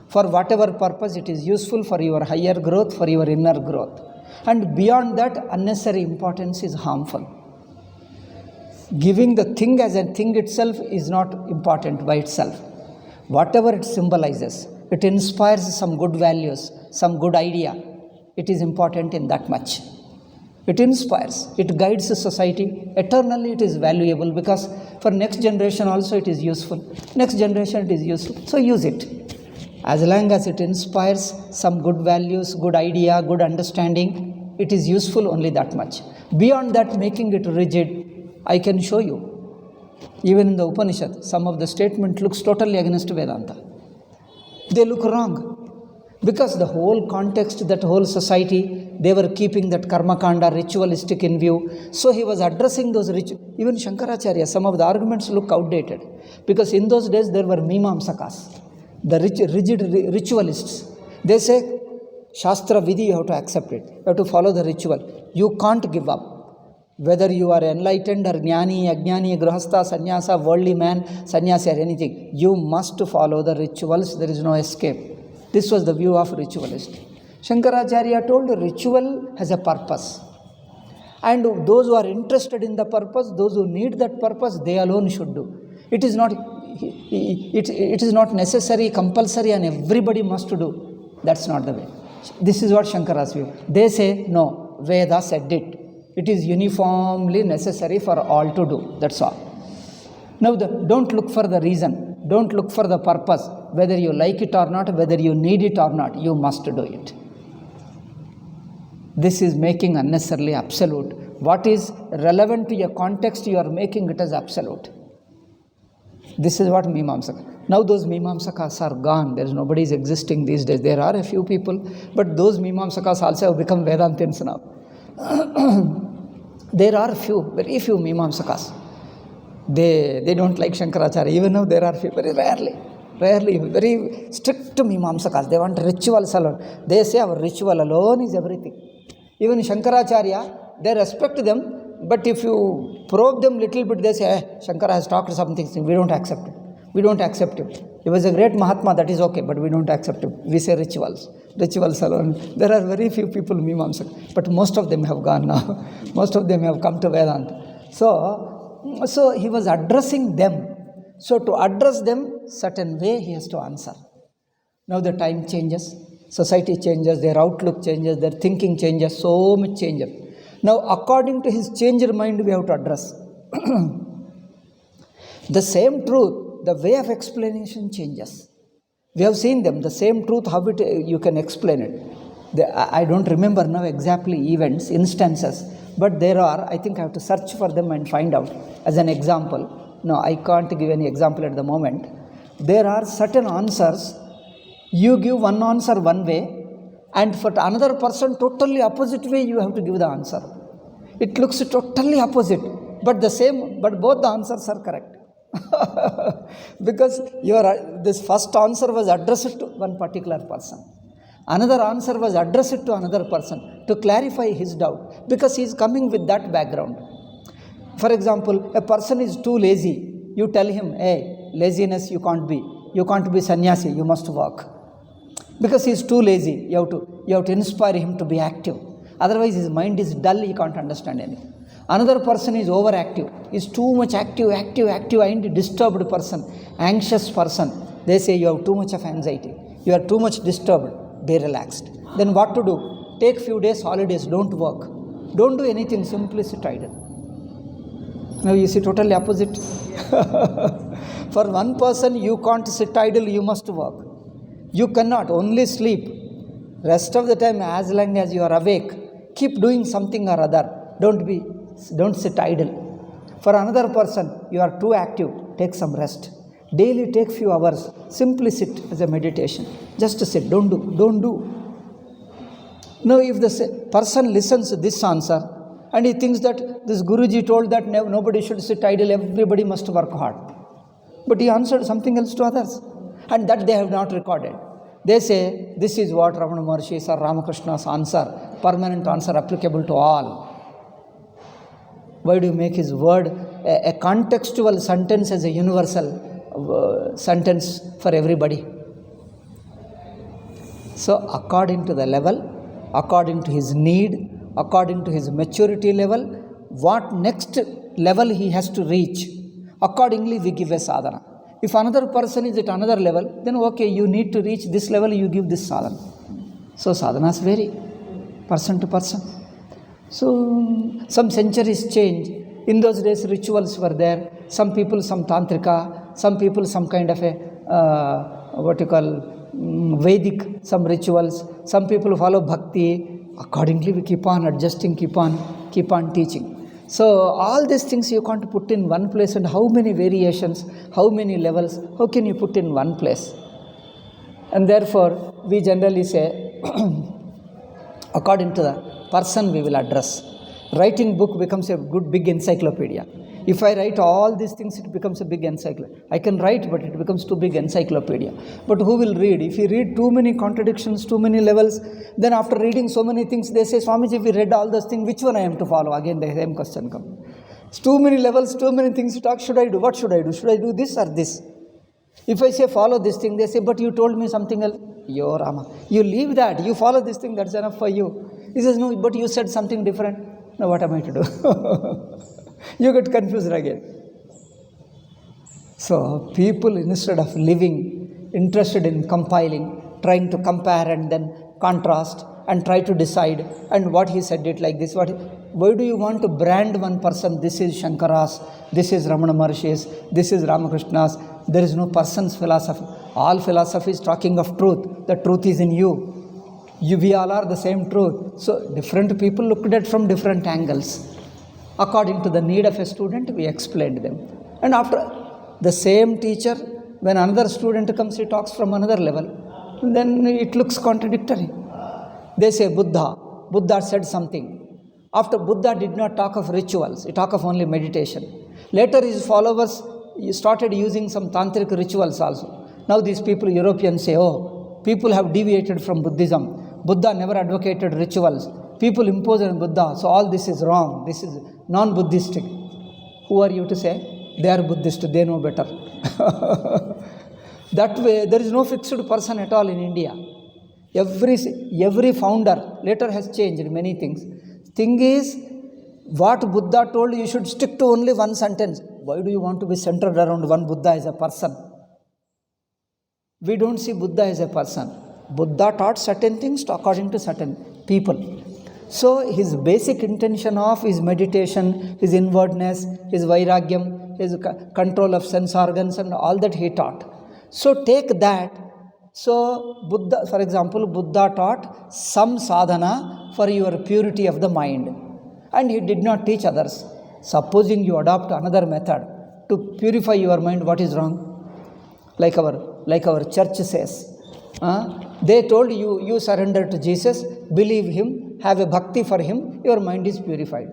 For whatever purpose it is useful, for your higher growth, for your inner growth. And beyond that, unnecessary importance is harmful. Giving the thing as a thing itself is not important by itself. Whatever it symbolizes, it inspires some good values, some good idea. It is important in that much. It inspires, it guides the society. Eternally it is valuable, because for next generation also it is useful. Next generation it is useful. So use it. As long as it inspires some good values, good idea, good understanding, it is useful only that much. Beyond that, making it rigid, I can show you. Even in the Upanishad, some of the statement looks totally against Vedanta. They look wrong. Because the whole context, that whole society, they were keeping that karmakanda ritualistic in view. So he was addressing those even Shankaracharya, some of the arguments look outdated. Because in those days there were Mimamsakas. The rigid ritualists, they say, Shastra Vidhi, you have to accept it. You have to follow the ritual. You can't give up. Whether you are enlightened or jnani, ajnani, grahastha, sannyasa, worldly man, sannyasi or anything, you must follow the rituals. There is no escape. This was the view of ritualist. Shankaracharya told ritual has a purpose. And those who are interested in the purpose, those who need that purpose, they alone should do. It is not necessary, compulsory, and everybody must do. That's not the way. This is what Shankara's view. They say, no, Veda said it. It is uniformly necessary for all to do. That's all. Now, don't look for the reason. Don't look for the purpose. Whether you like it or not, whether you need it or not, you must do it. This is making unnecessarily absolute. What is relevant to your context, you are making it as absolute. This is what Mimamsaka. Now those Mimamsakas are gone. There is nobody is existing these days. There are a few people, but those Mimamsakas also have become Vedantins now. There are very few Mimamsakas. They don't like Shankaracharya. Even now there are few, very rarely, very strict Mimamsakas. They want rituals alone. They say our ritual alone is everything. Even Shankaracharya, they respect them, but if you probe them little bit, they say, Shankara has talked something, we don't accept it. We don't accept it. He was a great Mahatma, that is okay, but we don't accept it. We say rituals alone. There are very few people Mimamsaka, but most of them have gone now. Most of them have come to Vedanta. So he was addressing them. So to address them, certain way he has to answer. Now the time changes, society changes, their outlook changes, their thinking changes, so much changes. Now according to his changed mind, we have to address. The same truth, the way of explanation changes. We have seen them, the same truth, how you can explain it. I don't remember now exactly events, instances, but there are, I think I have to search for them and find out. As an example, no, I can't give any example at the moment. There are certain answers, you give one answer one way, and for another person, totally opposite way, you have to give the answer. It looks totally opposite, but both the answers are correct. Because this first answer was addressed to one particular person. Another answer was addressed to another person to clarify his doubt, because he is coming with that background. For example, a person is too lazy. You tell him, hey, laziness you can't be. You can't be sannyasi, you must work. Because he is too lazy, you have to inspire him to be active. Otherwise his mind is dull, he can't understand anything. Another person is overactive, is too much active and disturbed person, anxious person. They say you have too much of anxiety, you are too much disturbed, be relaxed. Then what to do? Take few days holidays, don't work. Don't do anything, simply sit idle. Now you see totally opposite. For one person you can't sit idle, you must work. You cannot only sleep. Rest of the time, as long as you are awake, keep doing something or other. Don't sit idle. For another person, you are too active, take some rest. Daily take few hours, simply sit as a meditation. Just sit, don't do. Now if the person listens to this answer and he thinks that this Guruji told that nobody should sit idle, everybody must work hard. But he answered something else to others, and that they have not recorded. They say this is what Ramana Maharshi's or Ramakrishna's answer, permanent answer applicable to all. Why do you make his word a contextual sentence as a universal sentence for everybody? So according to the level, according to his need, according to his maturity level, what next level he has to reach, accordingly we give a sadhana. If another person is at another level, then okay, you need to reach this level, you give this sadhana. So sadhanas vary, person to person. So some centuries change. In those days rituals were there. Some people, some tantrika, some people, some kind of a, Vedic, some rituals. Some people follow bhakti. Accordingly we keep on adjusting, keep on teaching. So all these things you can't put in one place, and how many variations, how many levels, how can you put in one place? And therefore we generally say, according to the person we will address. Writing book becomes a good big encyclopedia. If I write all these things, it becomes a big encyclopedia. I can write, but it becomes too big encyclopedia. But who will read? If you read too many contradictions, too many levels, then after reading so many things, they say, Swamiji, if we read all those things, which one I am to follow? Again, the same question comes. It's too many levels, too many things to talk. Should I do? What should I do? Should I do this or this? If I say follow this thing, they say, but you told me something else. Yo Rama, you leave that. You follow this thing, that's enough for you. He says, no, but you said something different. Now what am I to do? You get confused again. So people, instead of living, interested in compiling, trying to compare and then contrast and try to decide, and what he said it like this. Why do you want to brand one person? This is Shankara's, this is Ramana Maharshi's, this is Ramakrishna's. There is no person's philosophy. All philosophy is talking of truth. The truth is in you. We all are the same truth. So different people looked at from different angles. According to the need of a student, we explained them. And after the same teacher, when another student comes, he talks from another level. Then it looks contradictory. They say Buddha said something. After Buddha did not talk of rituals, he talked of only meditation. Later his followers started using some tantric rituals also. Now these people, Europeans, say, oh, people have deviated from Buddhism. Buddha never advocated rituals. People impose on Buddha, so all this is wrong. This is non-Buddhistic. Who are you to say? They are Buddhist, they know better. That way, there is no fixed person at all in India. Every founder later has changed many things. Thing is, what Buddha told, you should stick to only one sentence. Why do you want to be centered around one Buddha as a person? We don't see Buddha as a person. Buddha taught certain things according to certain people. So his basic intention of his meditation, his inwardness, his vairagyam, his control of sense organs and all that he taught. So take that. So Buddha, for example, Buddha taught some sadhana for your purity of the mind. And he did not teach others. Supposing you adopt another method to purify your mind, what is wrong? Like our church says. They told you, you surrender to Jesus, believe him, have a bhakti for him, your mind is purified.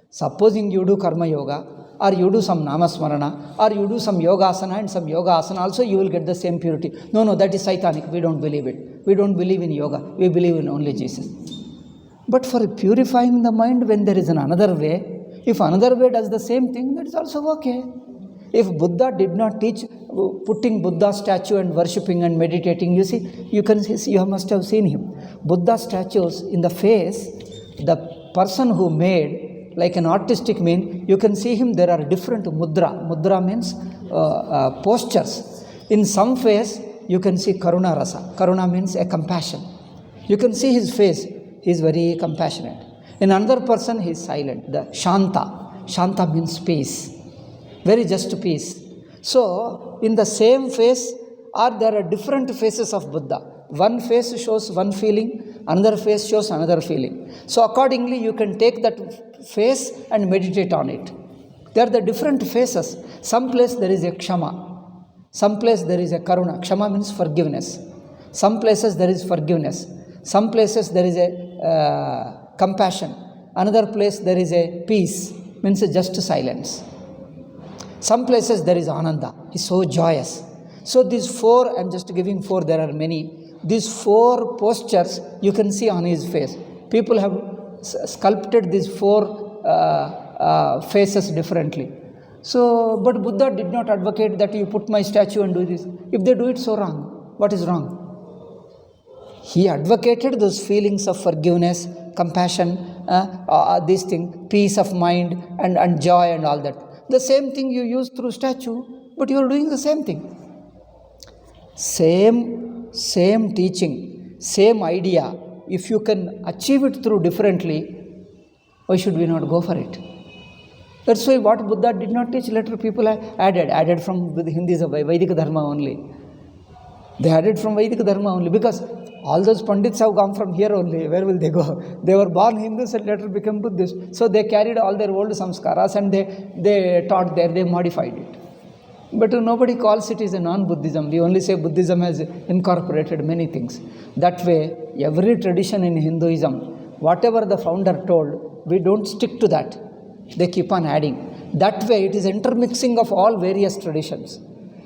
Supposing you do karma yoga, or you do some namasmarana, or you do some yogasana and some yoga asana also, you will get the same purity. No, that is satanic. We don't believe it. We don't believe in yoga. We believe in only Jesus. But for purifying the mind, when there is another way, if another way does the same thing, that is also okay. If Buddha did not teach putting Buddha statue and worshipping and meditating, you see, you must have seen him. Buddha statues in the face, the person who made, like an artistic mean, you can see him, there are different mudra. Mudra means postures. In some face, you can see karuna rasa. Karuna means a compassion. You can see his face, he is very compassionate. In another person, he is silent. The Shanta. Shanta means peace. Very just peace. So, in the same face, there are different faces of Buddha. One face shows one feeling, another face shows another feeling. So, accordingly, you can take that face and meditate on it. There are the different faces. Some place there is a kshama. Some place there is a karuna. Kshama means forgiveness. Some places there is forgiveness. Some places there is a compassion. Another place there is a peace, means just silence. Some places there is ananda, is so joyous. So these four, I'm just giving four, there are many. These four postures you can see on his face. People have sculpted these four faces differently. So, but Buddha did not advocate that you put my statue and do this. If they do it, so wrong. What is wrong? He advocated those feelings of forgiveness, compassion, these things, peace of mind and joy and all that. The same thing you use through statue, but you are doing the same thing. Same teaching, same idea. If you can achieve it through differently, why should we not go for it? That's why what Buddha did not teach, later people added from Hindi Vedic Dharma only. They added from Vedic Dharma only because all those Pandits have come from here only. Where will they go? They were born Hindus and later become Buddhists. So they carried all their old samskaras and they taught there, they modified it. But nobody calls it as a non-Buddhism. We only say Buddhism has incorporated many things. That way, every tradition in Hinduism, whatever the founder told, we don't stick to that. They keep on adding. That way it is intermixing of all various traditions.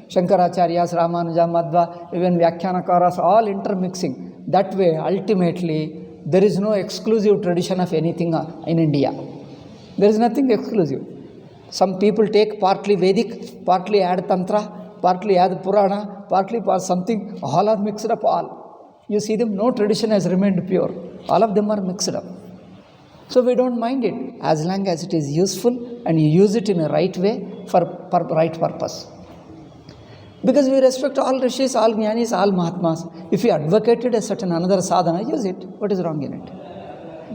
Shankaracharyas, Ramanuja, Madhva, even Vyakhyanakaras, all intermixing. That way, ultimately, there is no exclusive tradition of anything in India. There is nothing exclusive. Some people take partly Vedic, partly add Tantra, partly add Purana, partly something, all are mixed up all. You see them, no tradition has remained pure. All of them are mixed up. So we don't mind it as long as it is useful and you use it in a right way for right purpose. Because we respect all rishis, all jnanis, all mahatmas. If you advocated a certain another sadhana, use it. What is wrong in it?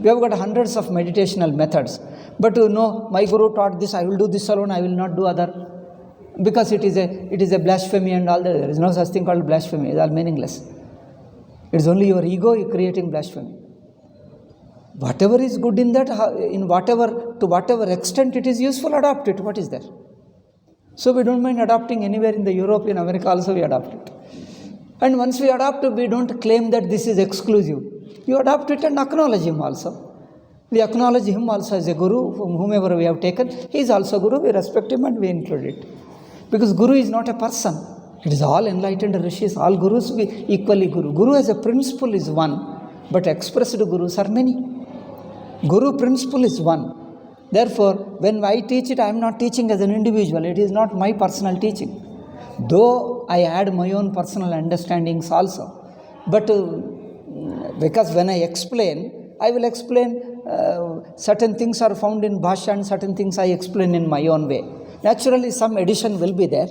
We have got hundreds of meditational methods. But no, my guru taught this, I will do this alone, I will not do other. Because it is a blasphemy and all that. There is no such thing called blasphemy. It is all meaningless. It is only your ego creating blasphemy. Whatever is good in that, to whatever extent it is useful, adopt it. What is there? So we don't mind adopting anywhere in the Europe, in America also we adopt it. And once we adopt it, we don't claim that this is exclusive. You adopt it and acknowledge him also. We acknowledge him also as a guru, from whomever we have taken. He is also guru, we respect him and we include it. Because guru is not a person. It is all enlightened rishis, all gurus be equally guru. Guru as a principle is one, but expressed gurus are many. Guru principle is one. Therefore, when I teach it, I am not teaching as an individual. It is not my personal teaching. Though I add my own personal understandings also. But because when I explain, I will explain certain things are found in Bhashya and certain things I explain in my own way. Naturally, some addition will be there.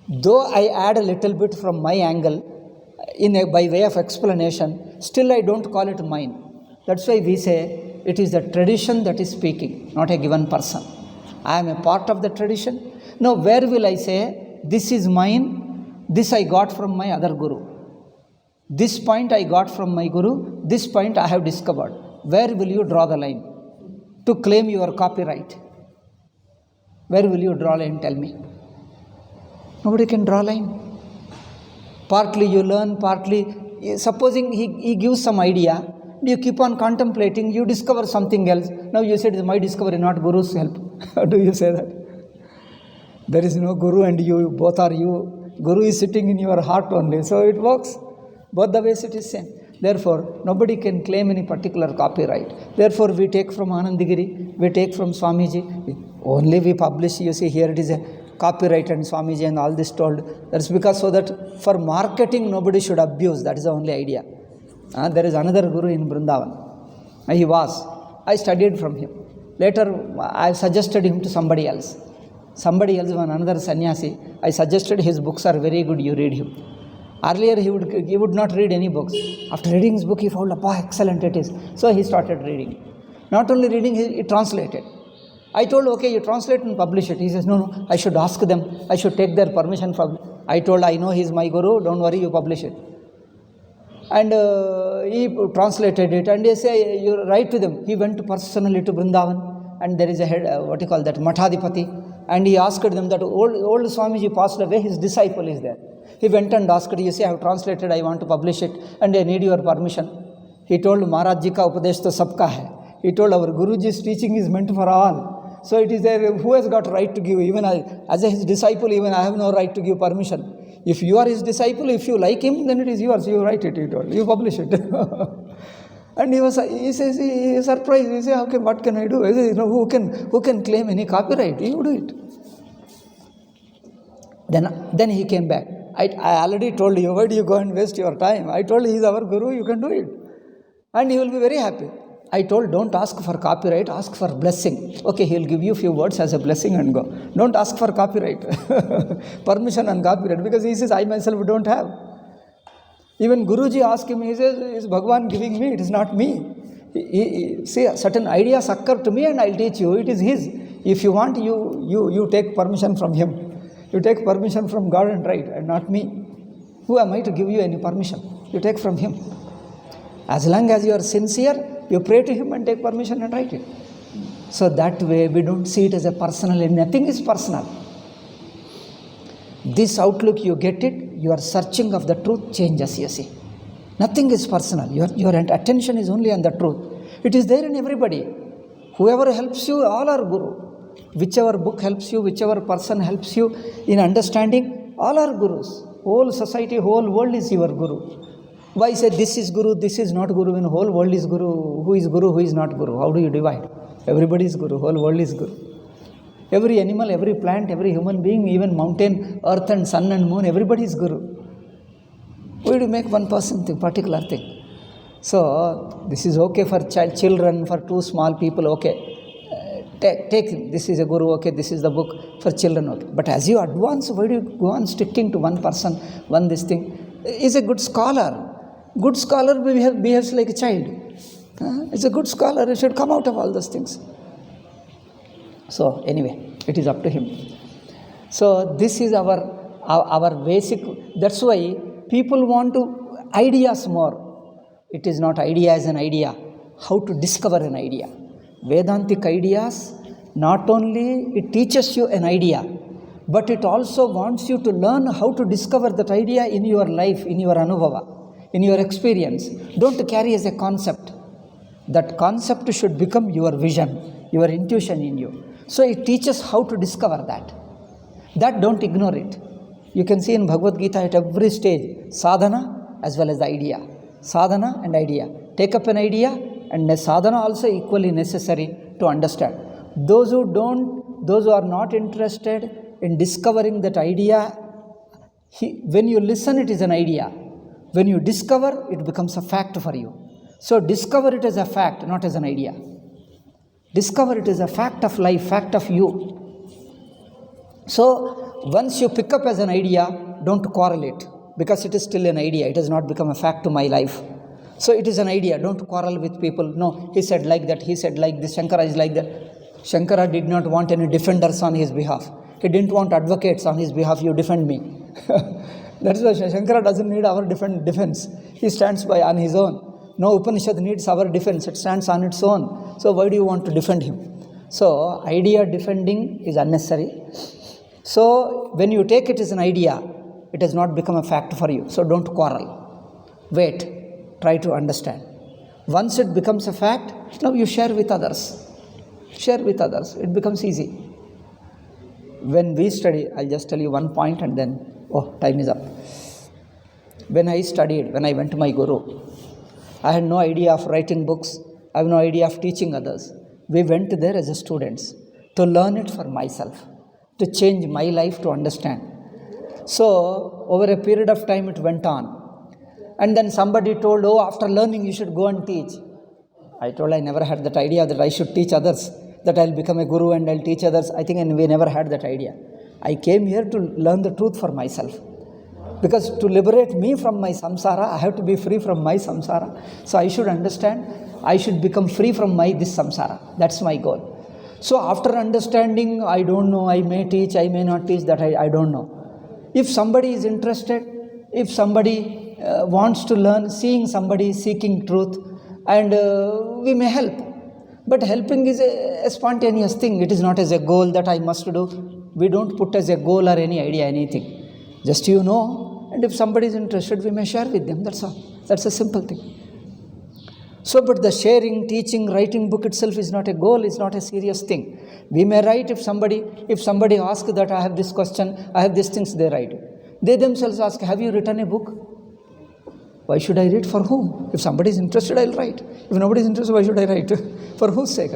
Though I add a little bit from my angle by way of explanation, still I don't call it mine. That's why we say it is the tradition that is speaking, not a given person. I am a part of the tradition. Now, where will I say, this is mine, this I got from my other guru. This point I got from my guru, this point I have discovered. Where will you draw the line to claim your copyright? Where will you draw a line? Tell me. Nobody can draw a line. Partly you learn, partly, supposing he gives some idea, you keep on contemplating, you discover something else. Now you said, it is my discovery, not guru's help. How do you say that? There is no guru and you, both are you. Guru is sitting in your heart only. So it works. Both the ways it is same. Therefore, nobody can claim any particular copyright. Therefore, we take from Anandagiri, we take from Swamiji. Only we publish, you see here it is a copyright and Swamiji and all this told. That's because so that for marketing nobody should abuse. That is the only idea. There is another guru in Vrindavan. I studied from him. Later, I suggested him to somebody else. Somebody else, another sannyasi, I suggested his books are very good, you read him. Earlier, he would not read any books. After reading his book, he found, excellent it is. So he started reading. Not only reading, he translated. I told, okay, you translate and publish it. He says, no, I should ask them. I should take their permission. I told, I know he is my guru. Don't worry, you publish it. And he translated it. And they say, you write to them. He went personally to Vrindavan. And there is a head, Mathadipati. And he asked them that old Swamiji passed away. His disciple is there. He went and asked, you say, I have translated, I want to publish it. And I need your permission. He told, Maharaj ji ka upadesh to sabka hai. He told, our Guruji's teaching is meant for all. So it is there, who has got right to give? Even as his disciple, even I have no right to give permission. If you are his disciple, if you like him, then it is yours. You write it, he told. You publish it. And he says, he is surprised. He says, okay, what can I do? He says, who can claim any copyright? You do it. Then he came back. I already told you, why do you go and waste your time? I told he is our guru, you can do it. And he will be very happy. I told, don't ask for copyright, ask for blessing. Okay, he will give you a few words as a blessing and go. Don't ask for copyright, permission and copyright, because he says, I myself don't have. Even Guruji asked him, he says, is Bhagavan giving me? It is not me. See, certain ideas occur to me and I'll teach you. It is his. If you want, you take permission from him. You take permission from God and write, and not me. Who am I to give you any permission? You take from him. As long as you are sincere, you pray to him and take permission and write it. So that way we don't see it as a personal, nothing is personal. This outlook you get it, your searching of the truth changes, you see. Nothing is personal. Your attention is only on the truth. It is there in everybody. Whoever helps you, all are guru. Whichever book helps you, whichever person helps you in understanding, all are gurus. Whole society, whole world is your guru. Why say this is guru, this is not guru, when whole world is guru? Who is guru, who is not guru? How do you divide? Everybody is guru, whole world is guru. Every animal, every plant, every human being, even mountain, earth and sun and moon, everybody is guru. Why do you make one person thing, particular thing? So, this is okay for children, for two small people, okay. Take this is a guru, okay, this is the book for children, okay. But as you advance, why do you go on sticking to one person, one this thing? Is a good scholar. Good scholar behaves like a child. It's a good scholar, he should come out of all those things. So, anyway, it is up to him. So, this is our basic, that's why people want to ideas more. It is not idea as an idea, how to discover an idea. Vedantic ideas, not only it teaches you an idea, but it also wants you to learn how to discover that idea in your life, in your anubhava, in your experience. Don't carry as a concept. That concept should become your vision, your intuition in you. So it teaches how to discover that. That don't ignore it. You can see in Bhagavad Gita at every stage, sadhana as well as the idea. Sadhana and idea. Take up an idea, and sadhana also equally necessary to understand. Those who are not interested in discovering that idea, when you listen, it is an idea. When you discover, it becomes a fact for you. So discover it as a fact, not as an idea. Discover it as a fact of life, fact of you. So once you pick up as an idea, don't quarrel it, because it is still an idea. It has not become a fact to my life. So it is an idea. Don't quarrel with people. No, he said like that, he said like this, Shankara is like that. Shankara did not want any defenders on his behalf. He didn't want advocates on his behalf. You defend me. That's why Shankara doesn't need our defense. He stands by on his own. No Upanishad needs our defense. It stands on its own. So why do you want to defend him? So idea defending is unnecessary. So when you take it as an idea, it has not become a fact for you. So don't quarrel. Wait. Try to understand. Once it becomes a fact, now you share with others. Share with others. It becomes easy. When we study, I'll just tell you one point and then, time is up. When I studied, when I went to my guru, I had no idea of writing books. I have no idea of teaching others. We went there as students to learn it for myself, to change my life, to understand. So, over a period of time, it went on. And then somebody told, after learning, you should go and teach. I told, I never had that idea that I should teach others, that I'll become a guru and I'll teach others. I think and we never had that idea. I came here to learn the truth for myself. Because to liberate me from my samsara, I have to be free from my samsara. So I should understand, I should become free from this samsara. That's my goal. So after understanding, I don't know, I may teach, I may not teach, that I don't know. If somebody is interested, if somebody wants to learn, seeing somebody seeking truth, and we may help. But helping is a spontaneous thing. It is not as a goal that I must do. We don't put as a goal or any idea, anything. Just and if somebody is interested, we may share with them. That's all. That's a simple thing. So, but the sharing, teaching, writing book itself is not a goal, it's not a serious thing. We may write if somebody asks that I have this question, I have these things, they write. They themselves ask, have you written a book? Why should I read? For whom? If somebody is interested, I'll write. If nobody is interested, why should I write? For whose sake?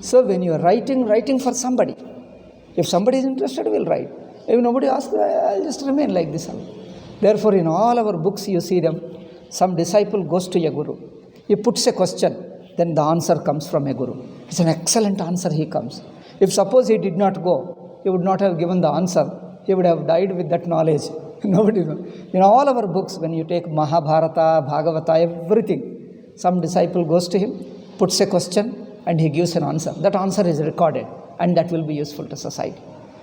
So when you are writing for somebody. If somebody is interested, we'll write. If nobody asks, I'll just remain like this. Therefore, in all our books, you see them, some disciple goes to a guru. He puts a question, then the answer comes from a guru. It's an excellent answer he comes. If suppose he did not go, he would not have given the answer. He would have died with that knowledge. Nobody knows. In all our books, when you take Mahabharata, Bhagavata, everything, some disciple goes to him, puts a question, and he gives an answer. That answer is recorded, and that will be useful to society.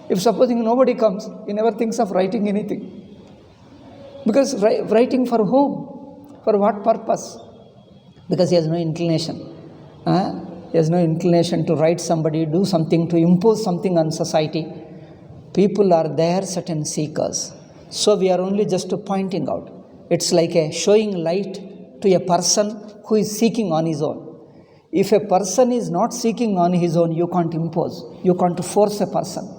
If supposing nobody comes, he never thinks of writing anything. Because writing for whom? For what purpose? Because he has no inclination. He has no inclination to write somebody, do something, to impose something on society. People are there, certain seekers. So we are only just pointing out. It's like a showing light to a person who is seeking on his own. If a person is not seeking on his own, you can't impose, you can't force a person.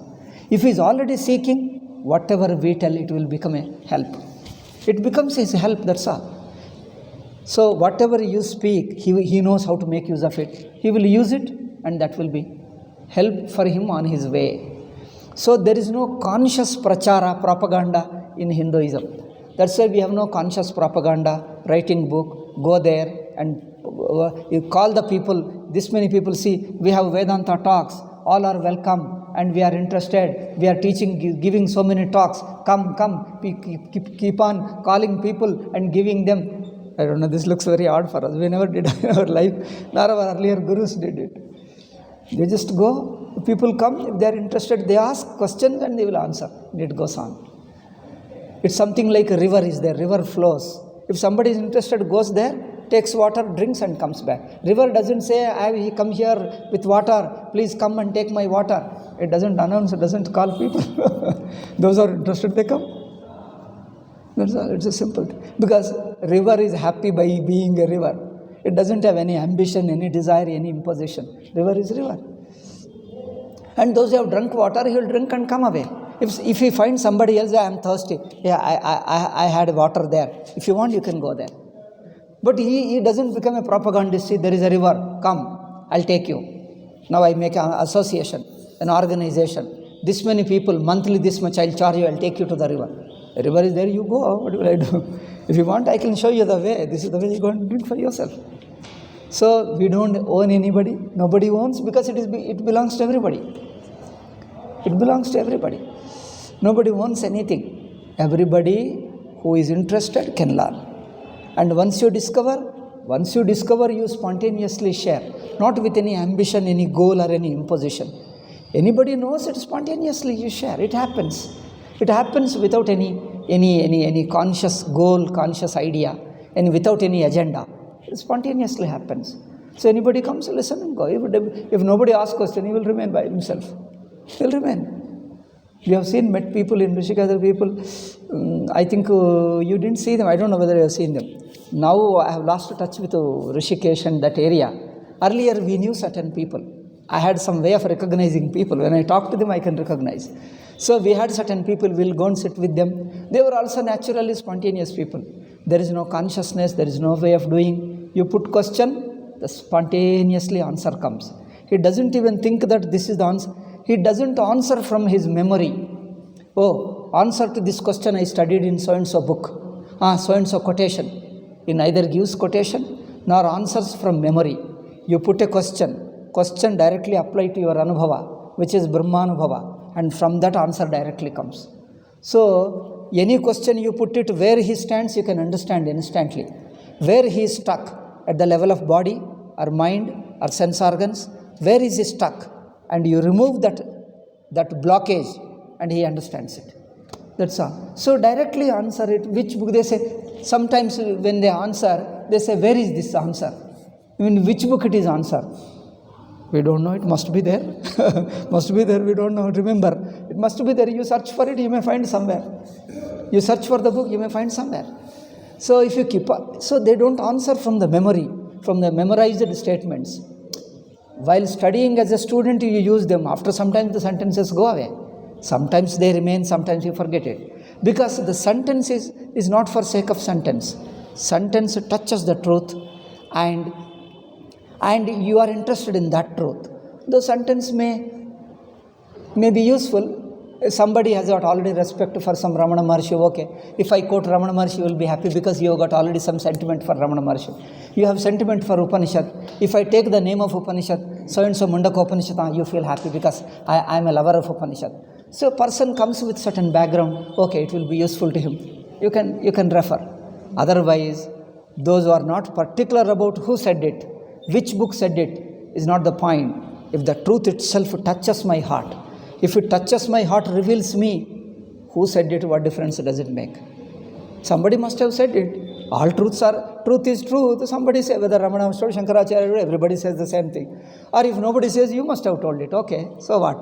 If he is already seeking, whatever we tell, it will become a help. It becomes his help, that's all. So whatever you speak, he knows how to make use of it. He will use it, and that will be help for him on his way. So there is no conscious prachara, propaganda in Hinduism. That's why we have no conscious propaganda, writing book, go there and you call the people, this many people, see, we have Vedanta talks, all are welcome and we are interested, we are teaching, giving so many talks, come, keep on calling people and giving them. I don't know, this looks very odd for us, we never did in our life, nor our earlier gurus did it. They just go, people come, if they are interested, they ask questions and they will answer, and it goes on. It's something like a river is there, river flows. If somebody is interested, goes there, takes water, drinks and comes back. River doesn't say, I come here with water, please come and take my water. It doesn't announce, it doesn't call people. Those who are interested, they come. That's all, it's a simple thing. Because river is happy by being a river. It doesn't have any ambition, any desire, any imposition. River is river. And those who have drunk water, he will drink and come away. If he finds somebody else, I am thirsty. Yeah, I had water there. If you want, you can go there. But he doesn't become a propagandist. See, there is a river. Come, I'll take you. Now I make an association, an organization. This many people, monthly this much, I'll charge you, I'll take you to the river. The river is there, you go. What will I do? If you want, I can show you the way. This is the way you go and drink for yourself. So we don't own anybody. Nobody owns because it belongs to everybody. It belongs to everybody. Nobody owns anything. Everybody who is interested can learn. And once you discover, you spontaneously share. Not with any ambition, any goal or any imposition. Anybody knows it, spontaneously you share. It happens. It happens without any conscious goal, conscious idea, and without any agenda. It spontaneously happens. So anybody comes, listen and go. If nobody asks question, he will remain by himself. He will remain. We have met people in Rishikesh, people, I think you didn't see them. I don't know whether you have seen them. Now I have lost touch with Rishikesh and that area. Earlier we knew certain people. I had some way of recognizing people. When I talk to them, I can recognize. So we had certain people, we'll go and sit with them. They were also naturally spontaneous people. There is no consciousness, there is no way of doing. You put question, the spontaneously answer comes. He doesn't even think that this is the answer. He doesn't answer from his memory. Oh, answer to this question I studied in so-and-so book. So-and-so quotation. He neither gives quotation nor answers from memory. You put a question directly applied to your anubhava, which is Brahmanubhava, and from that answer directly comes. So, any question you put it where he stands, you can understand instantly. Where he is stuck, at the level of body or mind or sense organs, where is he stuck? And you remove that blockage and he understands it. That's all. So directly answer it. Which book they say? Sometimes when they answer, they say, where is this answer? In which book it is answer? We don't know. It must be there. Must be there. We don't know. Remember, it must be there. You search for it, you may find somewhere. You search for the book, you may find somewhere. So if you keep up, so they don't answer from the memory, from the memorized statements. While studying as a student, you use them. After some time, the sentences go away. Sometimes they remain, sometimes you forget it. Because the sentence is not for sake of sentence. Sentence touches the truth and you are interested in that truth. The sentence may be useful. Somebody has got already respect for some Ramana Maharshi, okay. If I quote Ramana Maharshi, you will be happy because you have got already some sentiment for Ramana Maharshi. You have sentiment for Upanishad. If I take the name of Upanishad, so-and-so Mundaka Upanishad, you feel happy because I am a lover of Upanishad. So a person comes with certain background, okay, it will be useful to him. You can refer. Otherwise, those who are not particular about who said it, which book said it, is not the point. If the truth itself touches my heart, if it touches my heart, reveals me, who said it, what difference does it make? Somebody must have said it. All truth is truth. Somebody says, whether Ramana Maharshi, Shankaracharya, everybody says the same thing. Or if nobody says, you must have told it. Okay, so what?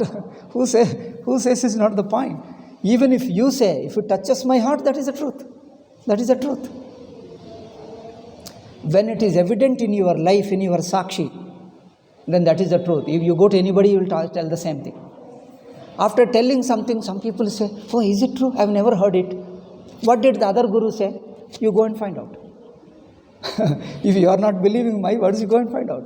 Who says is not the point. Even if you say, if it touches my heart, that is the truth. That is the truth. When it is evident in your life, in your sakshi, then that is the truth. If you go to anybody, you will tell the same thing. After telling something, some people say, oh, is it true? I have never heard it. What did the other guru say? You go and find out. If you are not believing my words, you go and find out.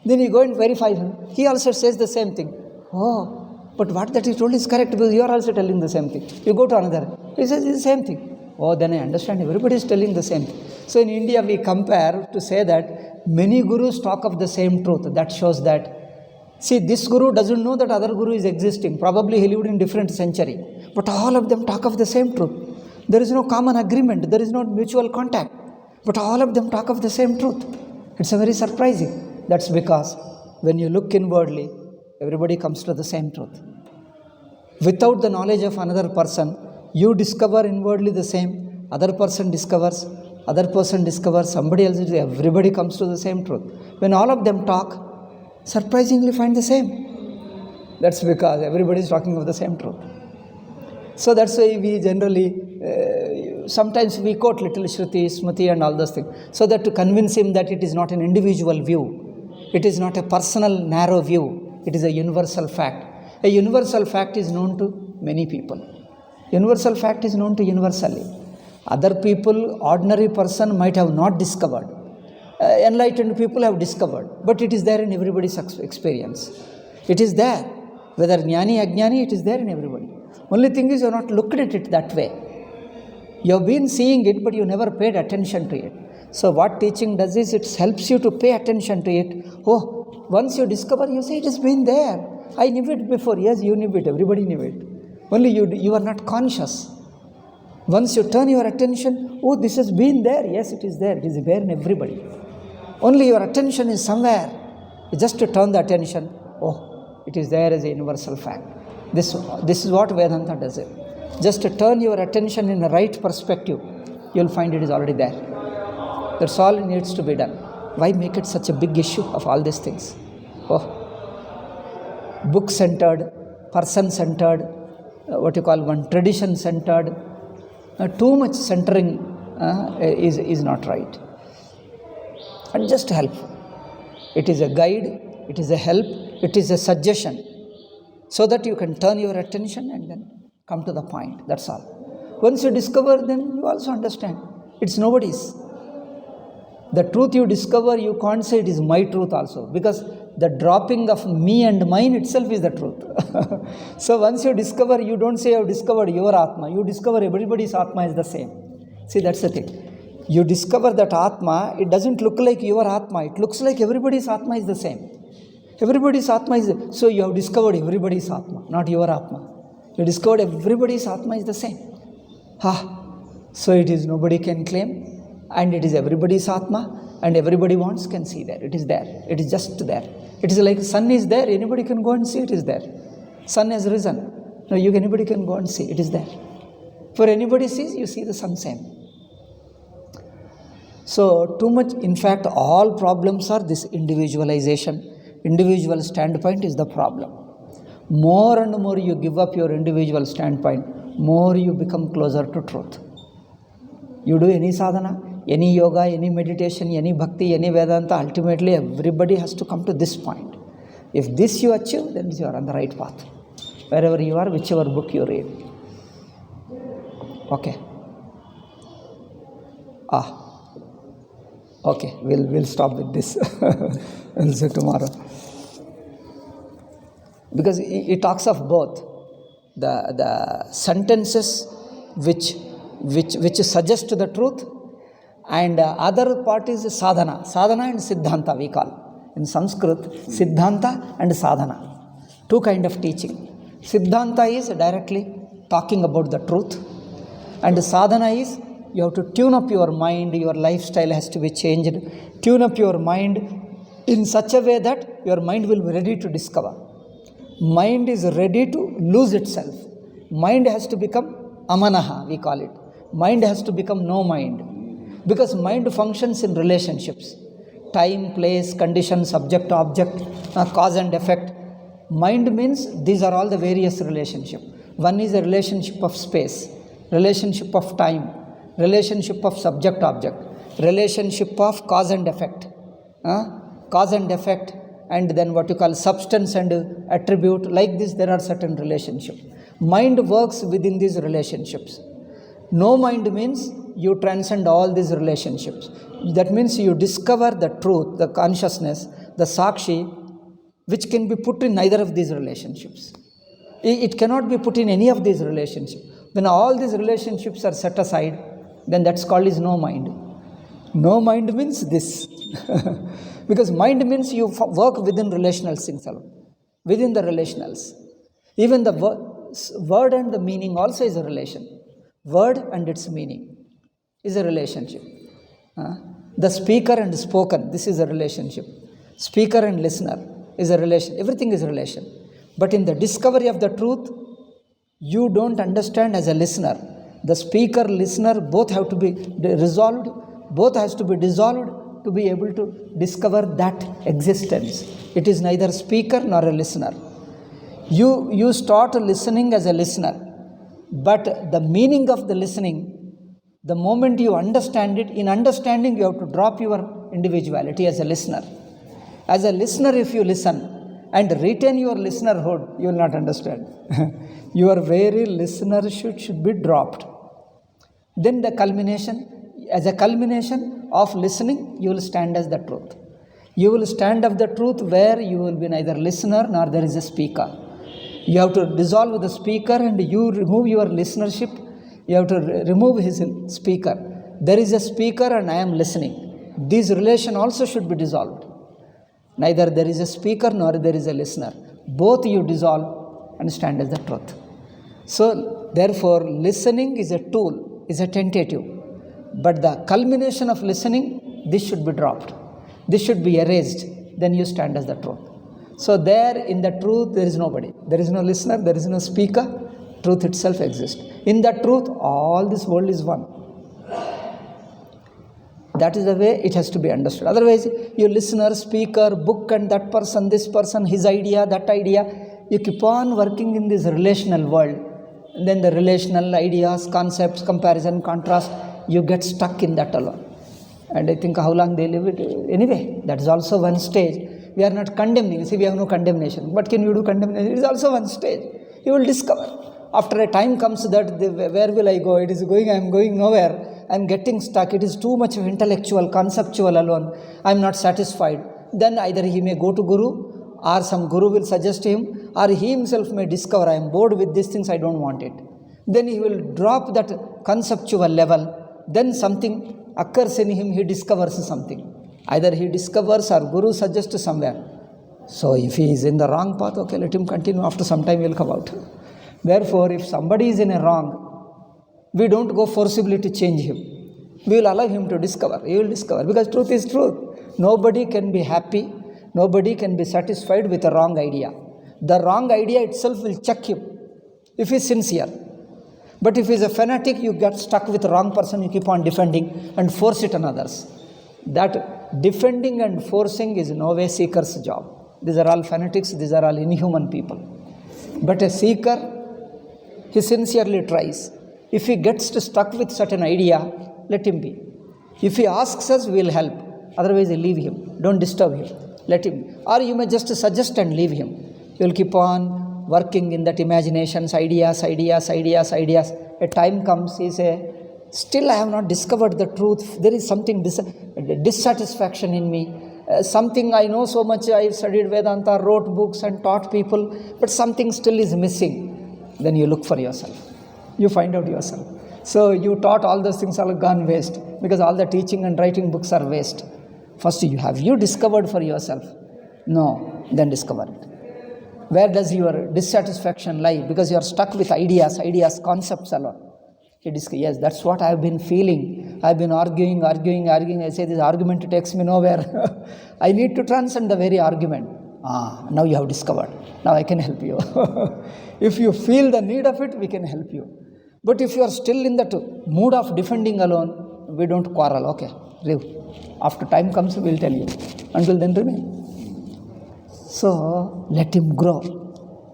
Then you go and verify him. He also says the same thing. Oh, but what that he told is correct because you are also telling the same thing. You go to another. He says it's the same thing. Oh, then I understand. Everybody is telling the same thing. So in India, we compare to say that many gurus talk of the same truth. That shows that, see, this guru doesn't know that other guru is existing. Probably he lived in different century. But all of them talk of the same truth. There is no common agreement. There is no mutual contact. But all of them talk of the same truth. It's a very surprising. That's because when you look inwardly, everybody comes to the same truth. Without the knowledge of another person, you discover inwardly the same. Other person discovers, somebody else, everybody comes to the same truth. When all of them talk, surprisingly find the same. That's because everybody is talking of the same truth. So that's why we generally, sometimes we quote little Shruti, Smriti and all those things, so that to convince him that it is not an individual view, it is not a personal narrow view, it is a universal fact. A universal fact is known to many people. Universal fact is known to universally. Other people, ordinary person might have not discovered. Enlightened people have discovered, but it is there in everybody's experience. It is there. Whether jnani, ajnani, it is there in everybody. Only thing is you have not looked at it that way. You have been seeing it, but you never paid attention to it. So what teaching does is it helps you to pay attention to it. Oh, once you discover, you say it has been there. I knew it before. Yes, you knew it. Everybody knew it. Only you are not conscious. Once you turn your attention, oh, this has been there. Yes, it is there. It is there in everybody. Only your attention is somewhere. Just to turn the attention, oh, it is there as a universal fact. This is what Vedanta does it. Just to turn your attention in the right perspective, you will find it is already there. That's all needs to be done. Why make it such a big issue of all these things? Oh, book-centered, person-centered, tradition-centered. Too much centering is not right. And just helpful. It is a guide, it is a help, it is a suggestion, so that you can turn your attention and then come to the point. That's all. Once you discover, then you also understand. It's nobody's. The truth you discover, you can't say it is my truth also, because the dropping of me and mine itself is the truth. So once you discover, you don't say you have discovered your Atma. You discover everybody's Atma is the same. See, that's the thing. You discover that Atma, it doesn't look like your Atma. It looks like everybody's Atma is the same. Everybody's Atma is so you have discovered everybody's Atma, not your Atma. You discovered everybody's Atma is the same. So it is nobody can claim, and it is everybody's Atma, and everybody can see there. It is there. It is just there. It is like sun is there. Anybody can go and see it is there. Sun has risen. No, anybody can go and see it is there. For anybody sees, you see the sun same. So too much, in fact, all problems are this individualization. Individual standpoint is the problem. More and more you give up your individual standpoint, more you become closer to truth. You do any sadhana, any yoga, any meditation, any bhakti, any Vedanta, ultimately everybody has to come to this point. If this you achieve, then you are on the right path. Wherever you are, whichever book you read. Okay. Okay, we'll stop with this. We'll see tomorrow. Because it talks of both the sentences which suggest the truth, and other part is sadhana. Sadhana and siddhanta we call. In Sanskrit, siddhanta and sadhana. Two kind of teaching. Siddhanta is directly talking about the truth, and sadhana is you have to tune up your mind, your lifestyle has to be changed. Tune up your mind in such a way that your mind will be ready to discover. Mind is ready to lose itself. Mind has to become amanaha, we call it. Mind has to become no mind. Because mind functions in relationships. Time, place, condition, subject, object, cause and effect. Mind means these are all the various relationships. One is a relationship of space, relationship of time, relationship of subject-object, relationship of cause and effect. Cause and effect, and then what you call substance and attribute. Like this, there are certain relationships. Mind works within these relationships. No mind means you transcend all these relationships. That means you discover the truth, the consciousness, the sakshi, which can be put in neither of these relationships. It cannot be put in any of these relationships. When all these relationships are set aside, then that's called is no mind. No mind means this. Because mind means you work within relational things alone, within the relationals. Even the word and the meaning also is a relation. Word and its meaning is a relationship. The speaker and spoken, this is a relationship. Speaker and listener is a relation. Everything is a relation. But in the discovery of the truth, you don't understand as a listener. The speaker, listener, both have to be resolved, both has to be dissolved to be able to discover that existence. It is neither speaker nor a listener. You start listening as a listener, but the meaning of the listening, the moment you understand it, in understanding you have to drop your individuality as a listener. As a listener, if you listen and retain your listenerhood, you will not understand. Your very listenership should be dropped. Then the culmination, as a culmination of listening, you will stand as the truth. You will stand of the truth where you will be neither listener nor there is a speaker. You have to dissolve the speaker and you remove your listenership. You have to remove his speaker. There is a speaker and I am listening. This relation also should be dissolved. Neither there is a speaker nor there is a listener. Both you dissolve and stand as the truth. So, therefore, listening is a tool, is a tentative. But the culmination of listening, this should be dropped. This should be erased. Then you stand as the truth. So, there in the truth, there is nobody. There is no listener, there is no speaker. Truth itself exists. In that truth, all this world is one. That is the way it has to be understood. Otherwise, you listener, speaker, book and that person, this person, his idea, that idea, you keep on working in this relational world. And then the relational ideas, concepts, comparison, contrast, you get stuck in that alone. And I think how long they live it. Anyway, that is also one stage. We are not condemning. See, we have no condemnation. What can you do condemnation? It is also one stage. You will discover. After a time comes that, where will I go? It is going, I am going nowhere. I am getting stuck. It is too much of intellectual, conceptual alone. I am not satisfied. Then either he may go to Guru, or some Guru will suggest him, or he himself may discover, I am bored with these things, I don't want it. Then he will drop that conceptual level. Then something occurs in him, he discovers something. Either he discovers or Guru suggests somewhere. So if he is in the wrong path, okay, let him continue. After some time he will come out. Therefore, if somebody is in a wrong, we don't go forcibly to change him. We will allow him to discover. He will discover. Because truth is truth. Nobody can be happy. Nobody can be satisfied with a wrong idea. The wrong idea itself will check him if he is sincere. But if he is a fanatic, you get stuck with the wrong person, you keep on defending and force it on others. That defending and forcing is no way seeker's job. These are all fanatics, these are all inhuman people. But a seeker, he sincerely tries. If he gets stuck with certain idea, let him be. If he asks us, we will help. Otherwise, leave him. Don't disturb him. Let him. Or you may just suggest and leave him. You will keep on working in that imaginations, ideas. A time comes, he say, still I have not discovered the truth. There is something dissatisfaction in me. Something I know so much, I studied Vedanta, wrote books and taught people, but something still is missing. Then you look for yourself. You find out yourself. So you taught all those things are gone waste because all the teaching and writing books are waste. First, have you discovered for yourself? No, then discover it. Where does your dissatisfaction lie? Because you are stuck with ideas, concepts alone. Yes, that's what I have been feeling. I have been arguing. I say this argument takes me nowhere. I need to transcend the very argument. Now you have discovered. Now I can help you. If you feel the need of it, we can help you. But if you are still in that mood of defending alone, we don't quarrel. Okay, leave. After time comes, we will tell you. Until then, remain. So, let him grow.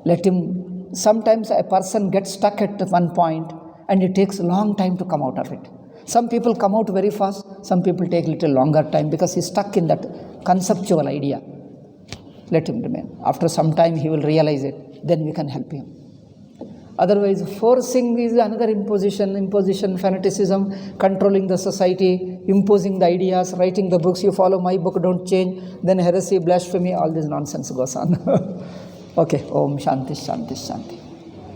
Let him. Sometimes a person gets stuck at one point and it takes a long time to come out of it. Some people come out very fast. Some people take a little longer time because he's stuck in that conceptual idea. Let him remain. After some time, he will realize it. Then we can help him. Otherwise, forcing is another imposition, fanaticism, controlling the society, imposing the ideas, writing the books, you follow my book, don't change, then heresy, blasphemy, all this nonsense goes on. Okay, Om Shanti, Shanti, Shanti.